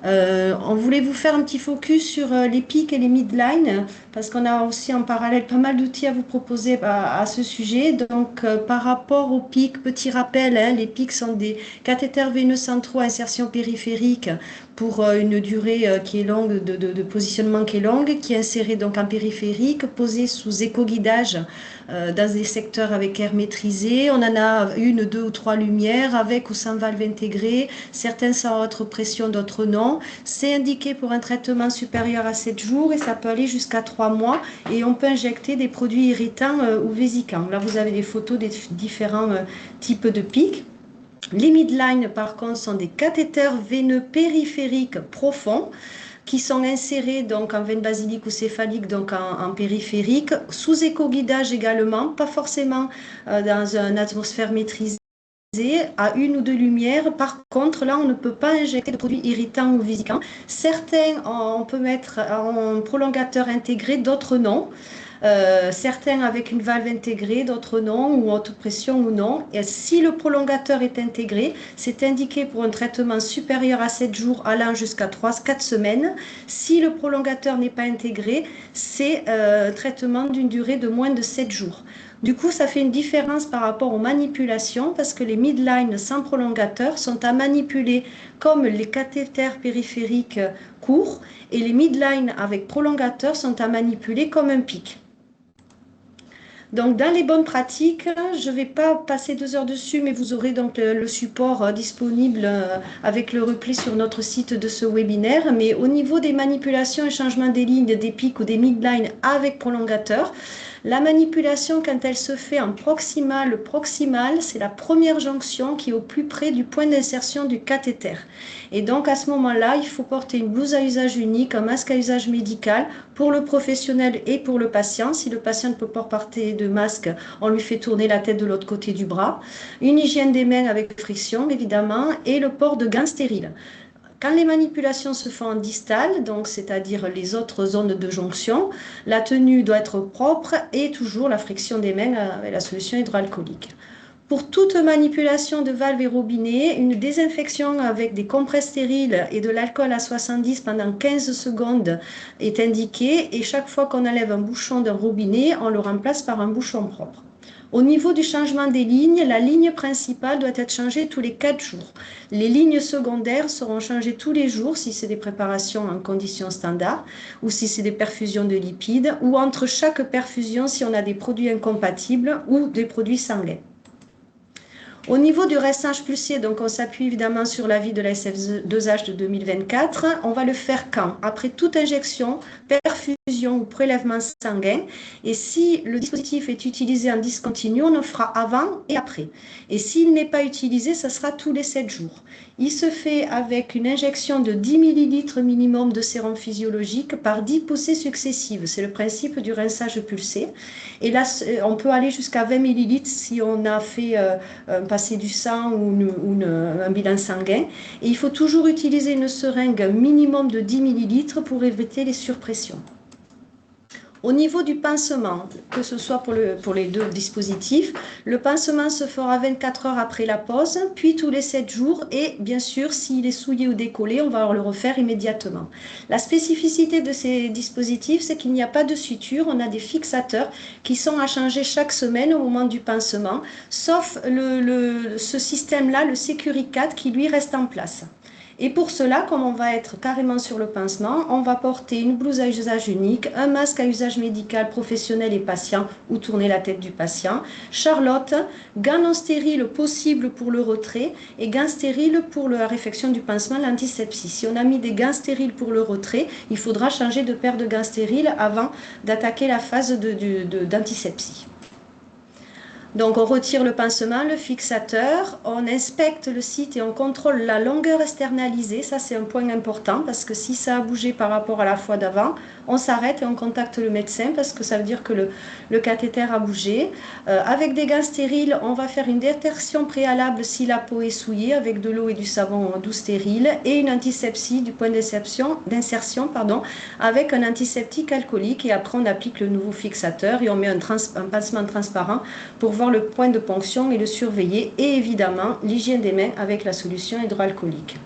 Speaker 5: On voulait vous faire un petit focus sur les pics et les midlines, parce qu'on a aussi en parallèle pas mal d'outils à vous proposer à ce sujet. Donc, par rapport aux pics, petit rappel, hein, les pics sont des cathéters veineux centraux à insertion périphérique pour une durée qui est longue, de positionnement qui est longue, qui est inséré donc en périphérique, posé sous éco-guidage dans des secteurs avec air maîtrisé. On en a une, deux ou trois lumières avec ou sans valve intégrée, certains sans haute pression, d'autres non. C'est indiqué pour un traitement supérieur à 7 jours et ça peut aller jusqu'à 3 mois et on peut injecter des produits irritants ou vésicants. Là, vous avez des photos des différents types de pics. Les midlines, par contre, sont des cathéters veineux périphériques profonds qui sont insérés donc en veine basilique ou céphalique, donc en périphérique, sous éco-guidage également, pas forcément dans une atmosphère maîtrisée, à une ou deux lumières. Par contre, là, on ne peut pas injecter de produits irritants ou vésicants. Certains, on peut mettre en prolongateur intégré, d'autres non. Certains avec une valve intégrée, d'autres non, ou haute pression ou non. Et si le prolongateur est intégré, c'est indiqué pour un traitement supérieur à 7 jours allant jusqu'à 3-4 semaines. Si le prolongateur n'est pas intégré, c'est un traitement d'une durée de moins de 7 jours. Du coup, ça fait une différence par rapport aux manipulations parce que les midlines sans prolongateur sont à manipuler comme les cathéters périphériques courts et les midlines avec prolongateur sont à manipuler comme un pic. Donc, dans les bonnes pratiques, je ne vais pas passer 2 heures dessus, mais vous aurez donc le support disponible avec le replay sur notre site de ce webinaire. Mais au niveau des manipulations et changements des lignes, des pics ou des midlines avec prolongateur, la manipulation, quand elle se fait en proximal, le proximal, c'est la première jonction qui est au plus près du point d'insertion du cathéter. Et donc, à ce moment-là, il faut porter une blouse à usage unique, un masque à usage médical pour le professionnel et pour le patient. Si le patient ne peut pas porter de masque, on lui fait tourner la tête de l'autre côté du bras. Une hygiène des mains avec friction, évidemment, et le port de gants stériles. Quand les manipulations se font en distal, donc c'est-à-dire les autres zones de jonction, la tenue doit être propre et toujours la friction des mains avec la solution hydroalcoolique. Pour toute manipulation de valve et robinet, une désinfection avec des compresses stériles et de l'alcool à 70 pendant 15 secondes est indiquée et chaque fois qu'on enlève un bouchon d'un robinet, on le remplace par un bouchon propre. Au niveau du changement des lignes, la ligne principale doit être changée tous les 4 jours. Les lignes secondaires seront changées tous les jours si c'est des préparations en conditions standards ou si c'est des perfusions de lipides ou entre chaque perfusion si on a des produits incompatibles ou des produits sanguins. Au niveau du rinçage pulsé, donc on s'appuie évidemment sur l'avis de la SF2H de 2024. On va le faire quand? Après toute injection, perfusion ou prélèvement sanguin. Et si le dispositif est utilisé en discontinu, on le fera avant et après. Et s'il n'est pas utilisé, ça sera tous les 7 jours. Il se fait avec une injection de 10 ml minimum de sérum physiologique par 10 poussées successives. C'est le principe du rinçage pulsé. Et là, on peut aller jusqu'à 20 ml si on a fait passer du sang ou un bilan sanguin. Et il faut toujours utiliser une seringue minimum de 10 ml pour éviter les surpressions. Au niveau du pansement, que ce soit pour les deux dispositifs, le pansement se fera 24 heures après la pose, puis tous les 7 jours et bien sûr, s'il est souillé ou décollé, on va le refaire immédiatement. La spécificité de ces dispositifs, c'est qu'il n'y a pas de suture, on a des fixateurs qui sont à changer chaque semaine au moment du pansement, sauf ce système-là, le Securicat, qui lui reste en place. Et pour cela, comme on va être carrément sur le pansement, on va porter une blouse à usage unique, un masque à usage médical professionnel et patient ou tourner la tête du patient, charlotte, gants non stériles possibles pour le retrait et gants stériles pour la réfection du pansement, l'antisepsie. Si on a mis des gants stériles pour le retrait, il faudra changer de paire de gants stériles avant d'attaquer la phase d'antisepsie. Donc, on retire le pansement, le fixateur, on inspecte le site et on contrôle la longueur externalisée. Ça, c'est un point important parce que si ça a bougé par rapport à la fois d'avant, on s'arrête et on contacte le médecin parce que ça veut dire que le cathéter a bougé. Avec des gants stériles, on va faire une détertion préalable si la peau est souillée avec de l'eau et du savon doux stérile et une antisepsie du point d'insertion avec un antiseptique alcoolique et après on applique le nouveau fixateur et on met un pansement transparent pour voir le point de ponction et le surveiller et évidemment l'hygiène des mains avec la solution hydroalcoolique.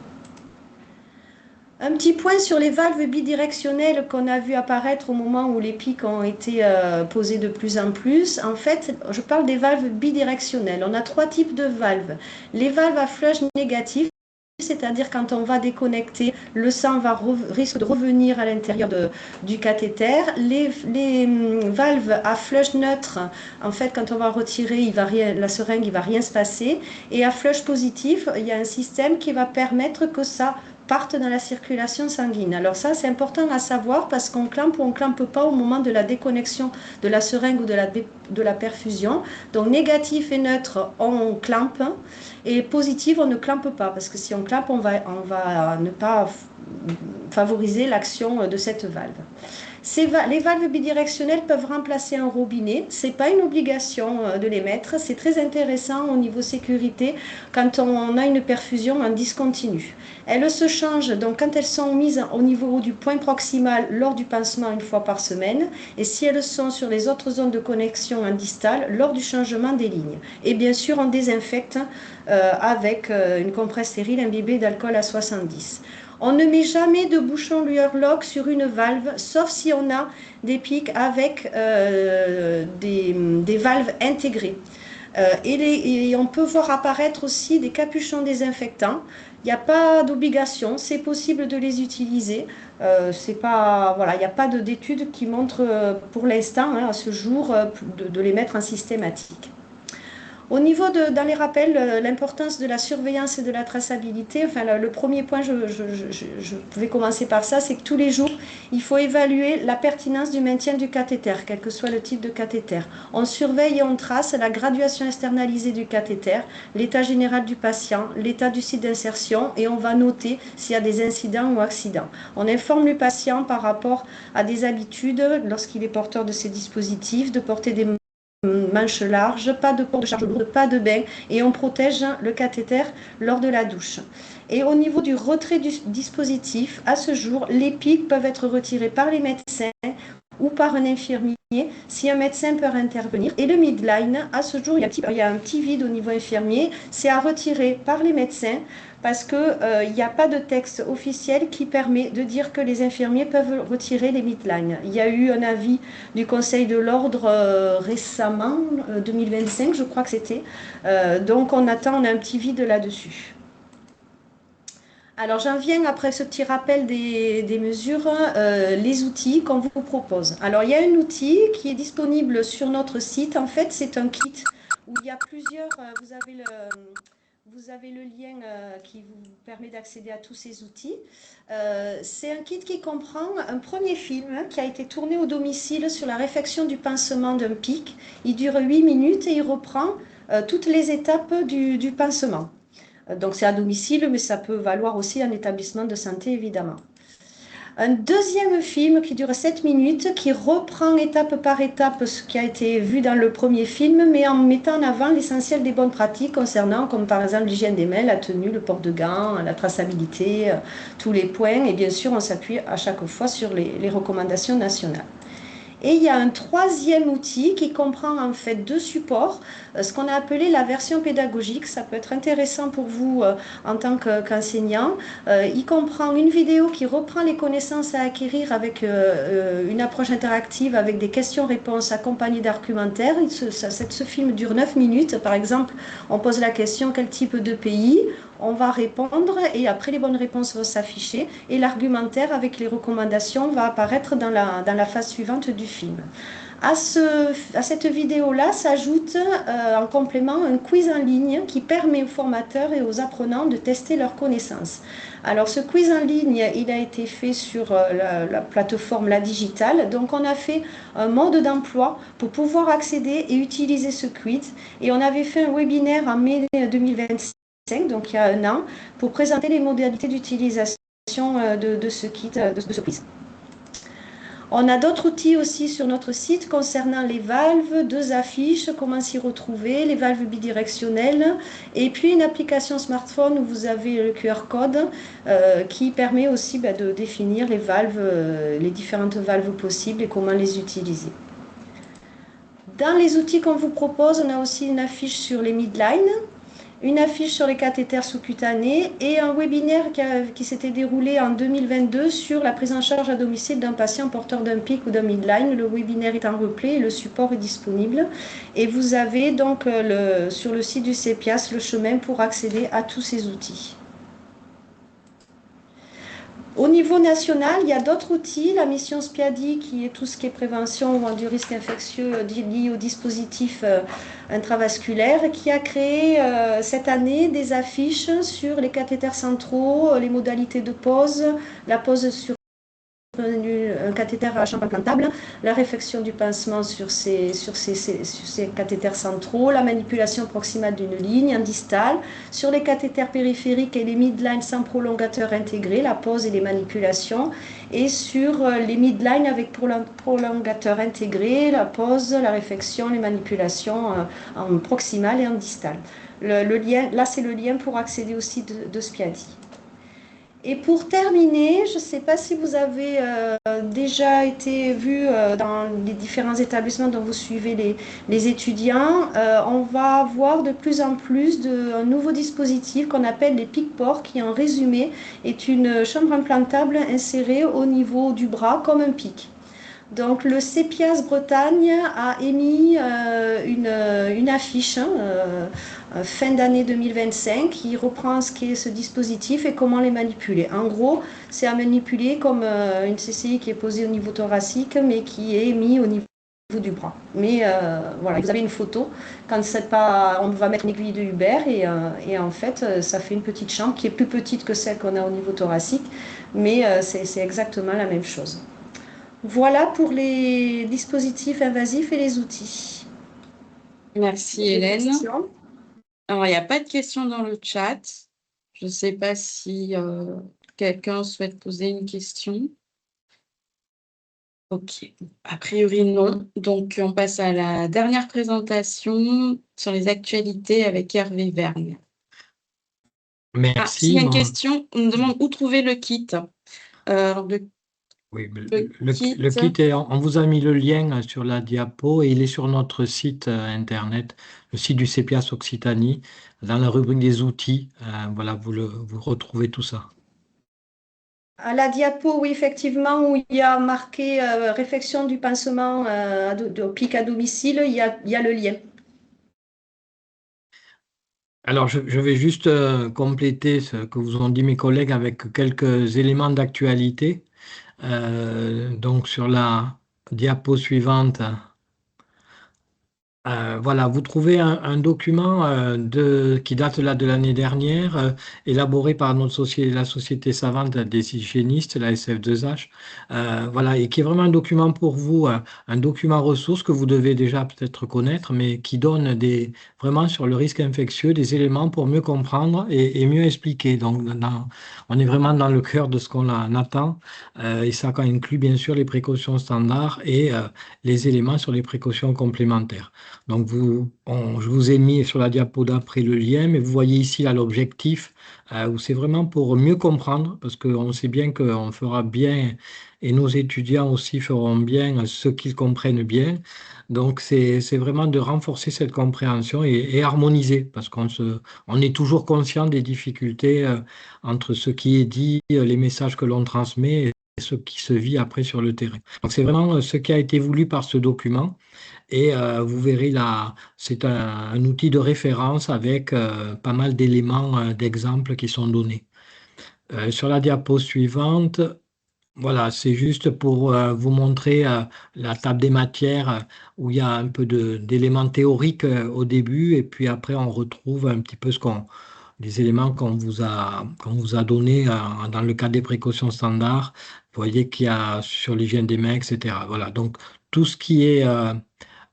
Speaker 5: Un petit point sur les valves bidirectionnelles qu'on a vu apparaître au moment où les pics ont été posés de plus en plus. En fait, je parle des valves bidirectionnelles. On a 3 types de valves. Les valves à flush négatif, c'est-à-dire quand on va déconnecter, le sang risque de revenir à l'intérieur du cathéter. Les valves à flush neutre, en fait, quand on va retirer, la seringue, il ne va rien se passer. Et à flush positif, il y a un système qui va permettre que ça parte dans la circulation sanguine. Alors ça, c'est important à savoir parce qu'on clampe ou on ne clampe pas au moment de la déconnexion de la seringue ou de la perfusion. Donc négatif et neutre, on clampe et positif, on ne clampe pas parce que si on clampe, on va ne pas favoriser l'action de cette valve. Les valves bidirectionnelles peuvent remplacer un robinet. Ce n'est pas une obligation de les mettre. C'est très intéressant au niveau sécurité quand on a une perfusion en discontinu. Elles se changent donc quand elles sont mises au niveau du point proximal lors du pansement une fois par semaine et si elles sont sur les autres zones de connexion en distal lors du changement des lignes. Et bien sûr, on désinfecte avec une compresse stérile imbibée d'alcool à 70. On ne met jamais de bouchon Luer-Lock sur une valve, sauf si on a des pics avec des valves intégrées. Et on peut voir apparaître aussi des capuchons désinfectants. Il n'y a pas d'obligation, c'est possible de les utiliser. Il n'y a pas d'études qui montrent pour l'instant, à ce jour, de les mettre en systématique. Au niveau dans les rappels, l'importance de la surveillance et de la traçabilité, le premier point, je vais commencer par ça, c'est que tous les jours, il faut évaluer la pertinence du maintien du cathéter, quel que soit le type de cathéter. On surveille et on trace la graduation externalisée du cathéter, l'état général du patient, l'état du site d'insertion et on va noter s'il y a des incidents ou accidents. On informe le patient par rapport à des habitudes lorsqu'il est porteur de ces dispositifs, de porter des manches larges, pas de port de charge lourde, pas de bain et on protège le cathéter lors de la douche. Et au niveau du retrait du dispositif, à ce jour, les pics peuvent être retirés par les médecins ou par un infirmier si un médecin peut intervenir. Et le midline, à ce jour, il y a un petit vide au niveau infirmier, c'est à retirer par les médecins parce qu'il n'y a pas de texte officiel qui permet de dire que les infirmiers peuvent retirer les midlines. Il y a eu un avis du Conseil de l'Ordre récemment, 2025 je crois que c'était, donc on a un petit vide là-dessus. Alors j'en viens après ce petit rappel des mesures, les outils qu'on vous propose. Alors il y a un outil qui est disponible sur notre site, en fait c'est un kit où il y a plusieurs, vous avez le lien qui vous permet d'accéder à tous ces outils. C'est un kit qui comprend un premier film qui a été tourné au domicile sur la réfection du pansement d'un pic. Il dure 8 minutes et il reprend toutes les étapes du pansement. Donc c'est à domicile, mais ça peut valoir aussi un établissement de santé, évidemment. Un deuxième film qui dure 7 minutes, qui reprend étape par étape ce qui a été vu dans le premier film, mais en mettant en avant l'essentiel des bonnes pratiques concernant, comme par exemple l'hygiène des mains, la tenue, le port de gants, la traçabilité, tous les points. Et bien sûr, on s'appuie à chaque fois sur les recommandations nationales. Et il y a un troisième outil qui comprend en fait 2 supports, ce qu'on a appelé la version pédagogique. Ça peut être intéressant pour vous en tant qu'enseignant. Il comprend une vidéo qui reprend les connaissances à acquérir avec une approche interactive avec des questions-réponses accompagnées d'argumentaires. Ce film dure 9 minutes. Par exemple, on pose la question quel type de pays ? On va répondre et après les bonnes réponses vont s'afficher et l'argumentaire avec les recommandations va apparaître dans la phase suivante du film. À cette vidéo-là s'ajoute en complément un quiz en ligne qui permet aux formateurs et aux apprenants de tester leurs connaissances. Alors ce quiz en ligne, il a été fait sur la plateforme La Digitale. Donc on a fait un mode d'emploi pour pouvoir accéder et utiliser ce quiz. Et on avait fait un webinaire en mai 2025, donc il y a un an, pour présenter les modalités d'utilisation de ce kit, de ce quiz. On a d'autres outils aussi sur notre site concernant les valves, 2 affiches, comment s'y retrouver, les valves bidirectionnelles, et puis une application smartphone où vous avez le QR code qui permet aussi de définir les valves, les différentes valves possibles et comment les utiliser. Dans les outils qu'on vous propose, on a aussi une affiche sur les midlines, une affiche sur les cathéters sous-cutanés et un webinaire qui s'était déroulé en 2022 sur la prise en charge à domicile d'un patient porteur d'un PIC ou d'un midline. Le webinaire est en replay et le support est disponible. Et vous avez donc sur le site du CEPIAS le chemin pour accéder à tous ces outils. Au niveau national, il y a d'autres outils, la mission SPIADI qui est tout ce qui est prévention du risque infectieux lié au dispositif intravasculaire, qui a créé cette année des affiches sur les cathéters centraux, les modalités de pose, la pose sur un cathéter à chambre implantable, la réfection du pincement sur ces cathéters centraux, la manipulation proximale d'une ligne en distale, sur les cathéters périphériques et les midlines sans prolongateur intégré, la pose et les manipulations, et sur les midlines avec prolongateur intégré, la pose, la réfection, les manipulations en proximale et en distale. Le lien, là, c'est le lien pour accéder au site de SPIADI. Et pour terminer, je ne sais pas si vous avez déjà été vu dans les différents établissements dont vous suivez les étudiants, on va avoir de plus en plus un nouveau dispositif qu'on appelle les PIC-POR, qui en résumé est une chambre implantable insérée au niveau du bras comme un PIC. Donc le CEPIAS Bretagne a émis une affiche fin d'année 2025 qui reprend ce qu'est ce dispositif et comment les manipuler. En gros, c'est à manipuler comme une CCI qui est posée au niveau thoracique mais qui est émise au niveau du bras. Mais voilà, vous avez une photo. Quand c'est pas, on va mettre une aiguille de Hubert et en fait, ça fait une petite chambre qui est plus petite que celle qu'on a au niveau thoracique, mais c'est exactement la même chose. Voilà pour les dispositifs invasifs et les outils.
Speaker 1: Merci Hélène. Alors, il n'y a pas de questions dans le chat. Je ne sais pas si quelqu'un souhaite poser une question. Ok, a priori non. Donc, on passe à la dernière présentation sur les actualités avec Hervé Vergne.
Speaker 4: Merci.
Speaker 1: S'il y a une question, on me demande où trouver le kit.
Speaker 4: Oui, le kit, on vous a mis le lien sur la diapo et il est sur notre site internet, le site du CEPIAS Occitanie, dans la rubrique des outils. Voilà, vous retrouvez tout ça.
Speaker 5: À la diapo, oui, effectivement, où il y a marqué réfection du pincement au PIC à domicile, il y a le lien.
Speaker 4: Alors, je vais juste compléter ce que vous ont dit mes collègues avec quelques éléments d'actualité. Donc, sur la diapo suivante, voilà, vous trouvez un document qui date là de l'année dernière, élaboré par la société savante des hygiénistes, la SF2H, voilà, et qui est vraiment un document pour vous, un document ressource que vous devez déjà peut-être connaître, mais qui donne vraiment sur le risque infectieux des éléments pour mieux comprendre et mieux expliquer. Donc, on est vraiment dans le cœur de ce qu'on attend, et ça inclut bien sûr les précautions standards et les éléments sur les précautions complémentaires. Donc, je vous ai mis sur la diapo d'après le lien, mais vous voyez ici là l'objectif, où c'est vraiment pour mieux comprendre, parce qu'on sait bien qu'on fera bien, et nos étudiants aussi feront bien ce qu'ils comprennent bien. Donc, c'est vraiment de renforcer cette compréhension et harmoniser, parce qu'on est toujours conscient des difficultés entre ce qui est dit, les messages que l'on transmet et ce qui se vit après sur le terrain. Donc, c'est vraiment ce qui a été voulu par ce document. Et vous verrez là, c'est un outil de référence avec pas mal d'éléments, d'exemples qui sont donnés. Sur la diapo suivante, voilà, c'est juste pour vous montrer la table des matières où il y a un peu d'éléments théoriques au début et puis après on retrouve un petit peu les éléments qu'on vous a donnés dans le cadre des précautions standards. Vous voyez qu'il y a sur l'hygiène des mains, etc. Voilà, donc tout ce qui est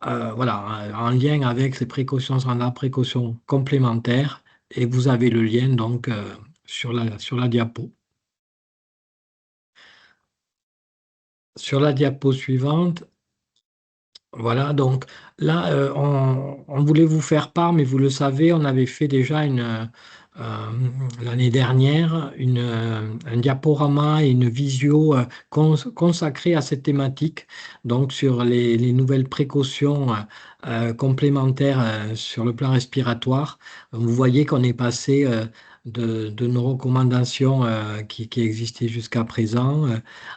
Speaker 4: voilà, en lien avec ces précautions standards, précautions complémentaires et vous avez le lien donc sur la diapo. Sur la diapo suivante, voilà, donc là, on voulait vous faire part, mais vous le savez, on avait fait déjà l'année dernière un diaporama et une visio consacrée à cette thématique, donc sur les nouvelles précautions complémentaires sur le plan respiratoire. Vous voyez qu'on est passé de nos recommandations qui existaient jusqu'à présent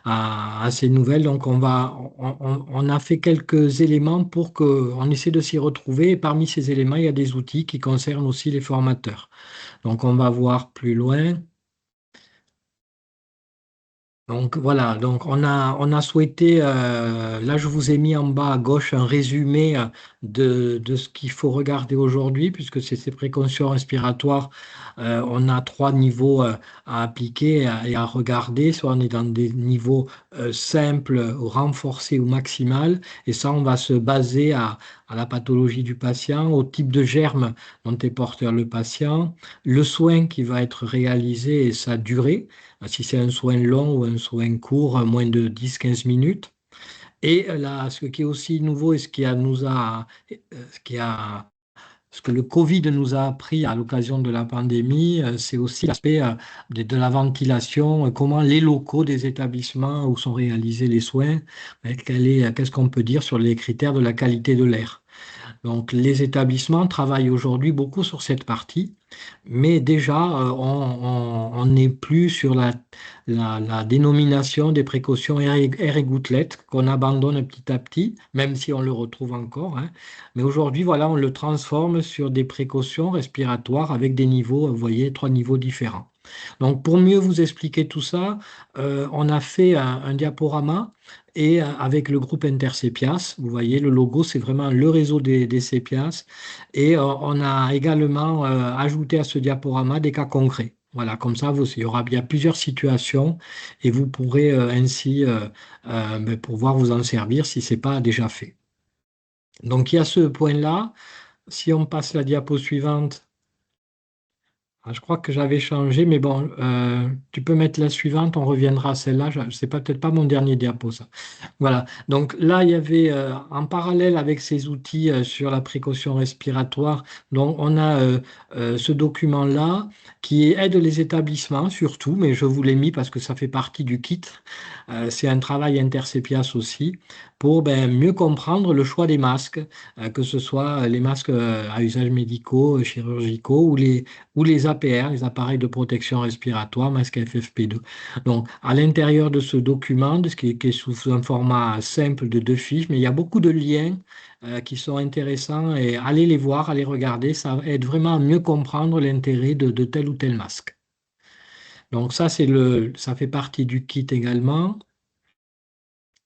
Speaker 4: à ces nouvelles. Donc, on a fait quelques éléments pour qu'on essaie de s'y retrouver. Et parmi ces éléments, il y a des outils qui concernent aussi les formateurs. Donc, on va voir plus loin. Donc voilà, donc on a souhaité, là je vous ai mis en bas à gauche un résumé de ce qu'il faut regarder aujourd'hui, puisque c'est ces précautions respiratoires, on a 3 niveaux à appliquer et à regarder, soit on est dans des niveaux simples, renforcés ou maximal, et ça on va se baser à la pathologie du patient, au type de germe dont est porteur le patient, le soin qui va être réalisé et sa durée si c'est un soin long ou un soin court, moins de 10-15 minutes. Et là, ce qui est aussi nouveau et ce que le Covid nous a appris à l'occasion de la pandémie, c'est aussi l'aspect de la ventilation, comment les locaux des établissements où sont réalisés les soins, qu'est-ce qu'on peut dire sur les critères de la qualité de l'air. Donc, les établissements travaillent aujourd'hui beaucoup sur cette partie, mais déjà, on n'est plus sur la dénomination des précautions air et gouttelettes qu'on abandonne petit à petit, même si on le retrouve encore, hein. Mais aujourd'hui, voilà, on le transforme sur des précautions respiratoires avec des niveaux, vous voyez, 3 niveaux différents. Donc, pour mieux vous expliquer tout ça, on a fait un diaporama et avec le groupe Intercepias, vous voyez, le logo, c'est vraiment le réseau des CEPIAS. Et on a également ajouté à ce diaporama des cas concrets. Voilà, comme ça, il y a plusieurs situations et vous pourrez ainsi pouvoir vous en servir si ce n'est pas déjà fait. Donc, il y a ce point-là. Si on passe la diapo suivante. Je crois que j'avais changé, mais bon, tu peux mettre la suivante, on reviendra à celle-là. C'est peut-être pas mon dernier diapo, ça. Voilà. Donc là, il y avait en parallèle avec ces outils sur la précaution respiratoire, donc on a ce document-là qui aide les établissements surtout, mais je vous l'ai mis parce que ça fait partie du kit. C'est un travail Intercepias aussi pour mieux comprendre le choix des masques, que ce soit les masques à usage médicaux, chirurgicaux ou les APR, les appareils de protection respiratoire, masques FFP2. Donc, à l'intérieur de ce document, qui est sous un format simple de 2 fiches, mais il y a beaucoup de liens qui sont intéressants et allez les voir, allez regarder, ça aide vraiment à mieux comprendre l'intérêt de tel ou tel masque. Donc ça fait partie du kit également.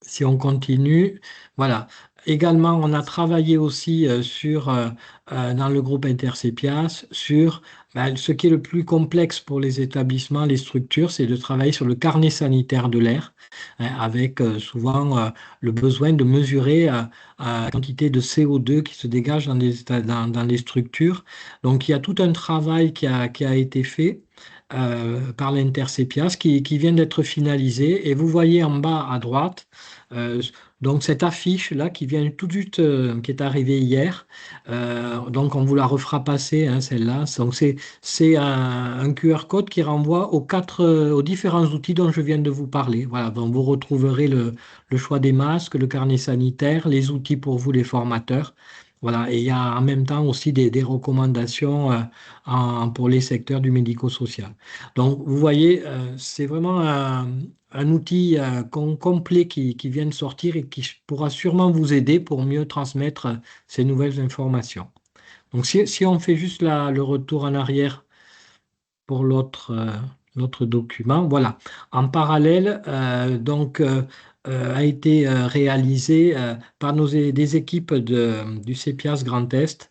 Speaker 4: Si on continue, voilà. Également, on a travaillé aussi dans le groupe Intercepias sur ce qui est le plus complexe pour les établissements, les structures, c'est de travailler sur le carnet sanitaire de l'air, hein, avec souvent le besoin de mesurer la quantité de CO2 qui se dégage dans les structures. Donc, il y a tout un travail qui a été fait par l'Intercepias qui vient d'être finalisé. Et vous voyez en bas à droite, donc cette affiche-là qui vient tout juste, qui est arrivée hier, donc on vous la refera passer, hein, celle-là. Donc c'est un QR code qui renvoie aux différents outils dont je viens de vous parler. Voilà, donc vous retrouverez le choix des masques, le carnet sanitaire, les outils pour vous les formateurs. Voilà, et il y a en même temps aussi des recommandations pour les secteurs du médico-social. Donc, vous voyez, c'est vraiment un outil complet qui vient de sortir et qui pourra sûrement vous aider pour mieux transmettre ces nouvelles informations. Donc, si on fait juste le retour en arrière pour l'autre document. Voilà. En parallèle, a été réalisé par des équipes du CEPIAS Grand Est.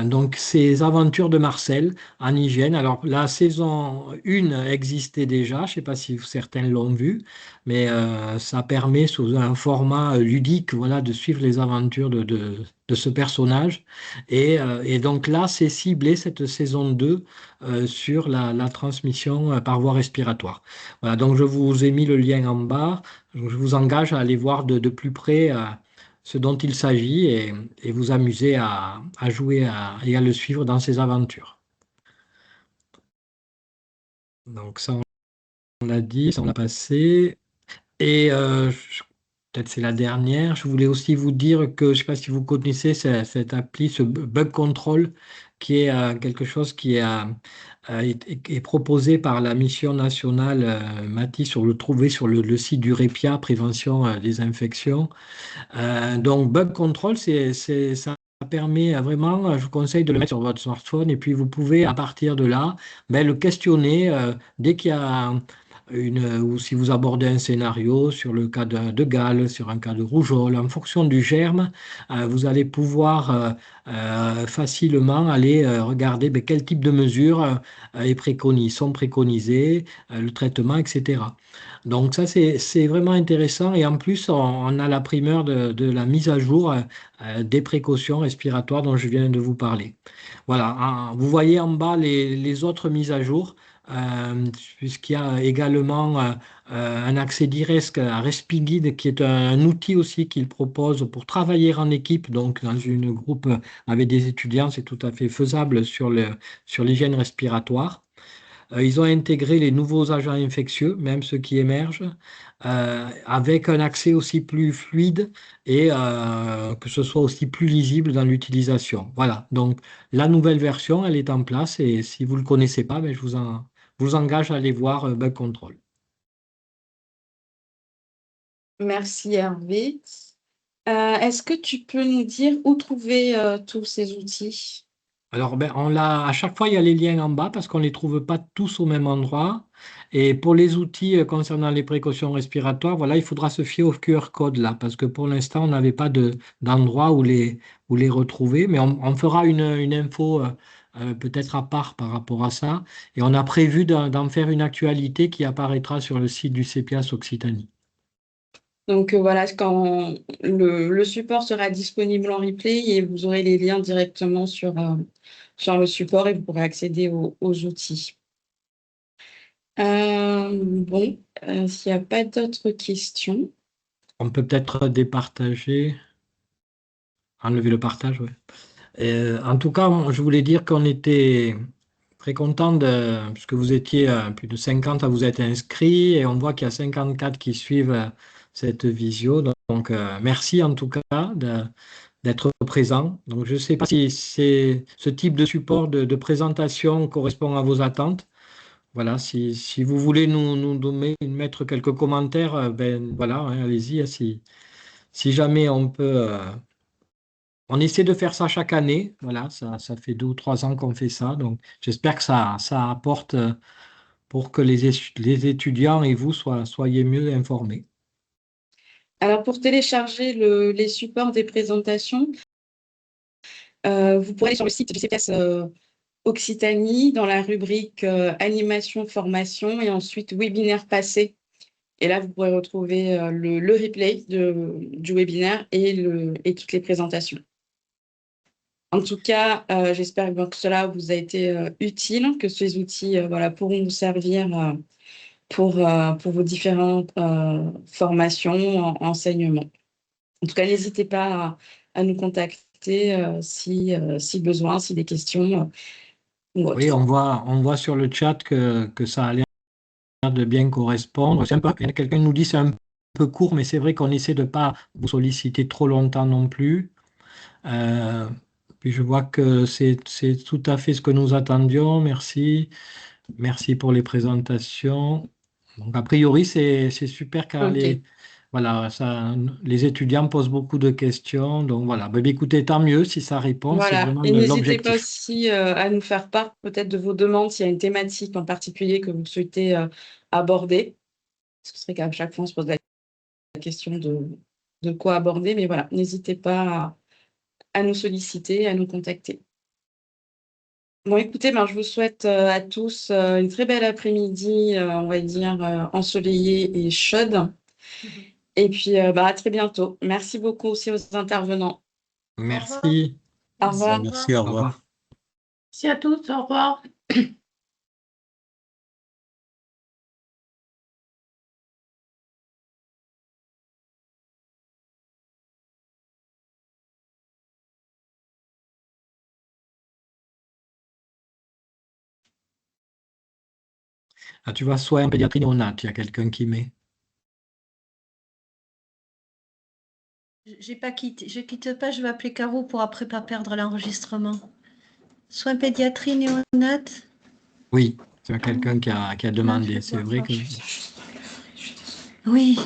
Speaker 4: Donc, ces aventures de Marcel en hygiène. Alors, la saison 1 existait déjà. Je ne sais pas si certains l'ont vu, mais ça permet, sous un format ludique, voilà, de suivre les aventures de ce personnage. Et donc là, c'est ciblé cette saison 2 sur la transmission par voie respiratoire. Voilà, donc je vous ai mis le lien en bas. Donc, je vous engage à aller voir de plus près ce dont il s'agit et vous amuser à jouer et à le suivre dans ses aventures. Donc ça, on l'a dit, ça on l'a passé. Et peut-être c'est la dernière. Je voulais aussi vous dire que je ne sais pas si vous connaissez cette appli, ce bug control, qui est quelque chose qui est proposé par la mission nationale MATI trouvé sur le site du REPIA, Prévention des infections. Donc bug control, ça permet vraiment, je vous conseille de le mettre sur votre smartphone et puis vous pouvez à partir de là le questionner dès qu'il y a ou si vous abordez un scénario sur le cas de Galles, sur un cas de rougeole, en fonction du germe, vous allez pouvoir facilement aller regarder quel type de mesures sont préconisées, le traitement, etc. Donc ça, c'est vraiment intéressant et en plus, on a la primeur de la mise à jour des précautions respiratoires dont je viens de vous parler. Voilà, vous voyez en bas les autres mises à jour puisqu'il y a également un accès direct à RespiGuide, qui est un outil aussi qu'il propose pour travailler en équipe, donc dans une groupe avec des étudiants, c'est tout à fait faisable sur l'hygiène respiratoire. Ils ont intégré les nouveaux agents infectieux, même ceux qui émergent, avec un accès aussi plus fluide et que ce soit aussi plus lisible dans l'utilisation. Voilà, donc la nouvelle version, elle est en place et si vous ne le connaissez pas, je vous engage à aller voir Bug Control.
Speaker 1: Merci Hervé. Est-ce que tu peux nous dire où trouver tous ces outils?
Speaker 4: Alors, à chaque fois, il y a les liens en bas parce qu'on ne les trouve pas tous au même endroit. Et pour les outils concernant les précautions respiratoires, voilà, il faudra se fier au QR code là, parce que pour l'instant, on n'avait pas d'endroit où les retrouver. Mais on fera une info peut-être à part par rapport à ça. Et on a prévu d'en faire une actualité qui apparaîtra sur le site du CPAS Occitanie.
Speaker 1: Donc voilà, quand le support sera disponible en replay et vous aurez les liens directement sur le support et vous pourrez accéder aux outils. Bon, s'il n'y a pas d'autres questions.
Speaker 4: On peut peut-être départager, enlever le partage, oui. En tout cas, je voulais dire qu'on était très content puisque vous étiez plus de 50 à vous être inscrits et on voit qu'il y a 54 qui suivent cette visio. Donc, merci en tout cas d'être présent. Donc, je ne sais pas si ce type de support de présentation correspond à vos attentes. Voilà, si vous voulez mettre quelques commentaires, voilà, hein, allez-y. Si jamais on peut, on essaie de faire ça chaque année. Voilà, ça fait 2 ou 3 ans qu'on fait ça. Donc, j'espère que ça apporte pour que les étudiants et vous soyez mieux informés.
Speaker 1: Alors, pour télécharger les supports des présentations, vous pourrez aller sur le site du CPS Occitanie dans la rubrique animation, formation et ensuite webinaire passé. Et là, vous pourrez retrouver le replay du webinaire et toutes les présentations. En tout cas, j'espère que cela vous a été utile, que ces outils pourront vous servir pour vos différentes formations, enseignements. En tout cas, n'hésitez pas à nous contacter si besoin, si des questions ou autres.
Speaker 4: Oui, on voit sur le chat que ça a l'air de bien correspondre. Il y a quelqu'un qui nous dit que c'est un peu court, mais c'est vrai qu'on essaie de ne pas vous solliciter trop longtemps non plus. Puis je vois que c'est tout à fait ce que nous attendions. Merci. Merci pour les présentations. Donc, a priori, c'est super car
Speaker 1: Ok.
Speaker 4: voilà, les étudiants posent beaucoup de questions. Donc voilà, ben, écoutez, tant mieux si ça répond, c'est
Speaker 1: Voilà.
Speaker 4: vraiment
Speaker 1: Et n'hésitez pas
Speaker 4: l'objectif.
Speaker 1: aussi à nous faire part peut-être de vos demandes, s'il y a une thématique en particulier que vous souhaitez aborder. Parce que c'est vrai qu'à chaque fois, on se pose la question de quoi aborder. Mais voilà, n'hésitez pas à nous solliciter, à nous contacter. Bon, écoutez, ben, je vous souhaite à tous une très belle après-midi, on va dire, ensoleillée et chaude. Et puis, bah, à très bientôt. Merci beaucoup aussi aux intervenants.
Speaker 4: Merci.
Speaker 1: Au
Speaker 5: Merci,
Speaker 1: revoir.
Speaker 5: au
Speaker 3: Merci, au
Speaker 4: Au
Speaker 3: revoir.
Speaker 4: revoir.
Speaker 2: Merci à tous, au revoir.
Speaker 4: Ah, tu vois, soit en pédiatrie néonate, il y a quelqu'un qui met.
Speaker 5: J'ai pas quitté, je quitte pas, je vais appeler Caro pour après pas perdre l'enregistrement. Soins pédiatrie néonate.
Speaker 4: Oui, c'est quelqu'un qui a demandé. C'est vrai que.
Speaker 5: Oui.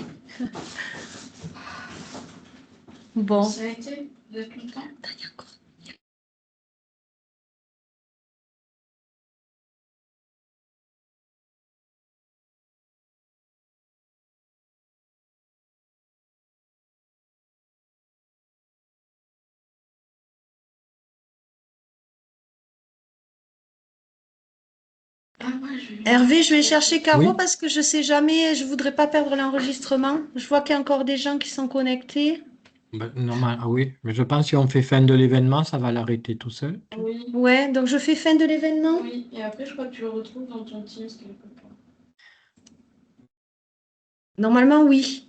Speaker 5: Bon.
Speaker 1: Ça a été? Vous êtes content?
Speaker 5: Hervé, je vais chercher Caro
Speaker 4: Oui,
Speaker 5: parce que je sais jamais, je voudrais pas perdre l'enregistrement. Je vois qu'il y a encore des gens qui sont connectés.
Speaker 4: ben, normal, ah oui, mais je pense que si on fait fin de l'événement, ça va l'arrêter tout seul.
Speaker 1: Oui,
Speaker 5: Ouais, donc je fais fin de l'événement.
Speaker 1: oui. Et après, je crois que tu le retrouves dans ton Teams quelque part.
Speaker 5: Normalement, oui.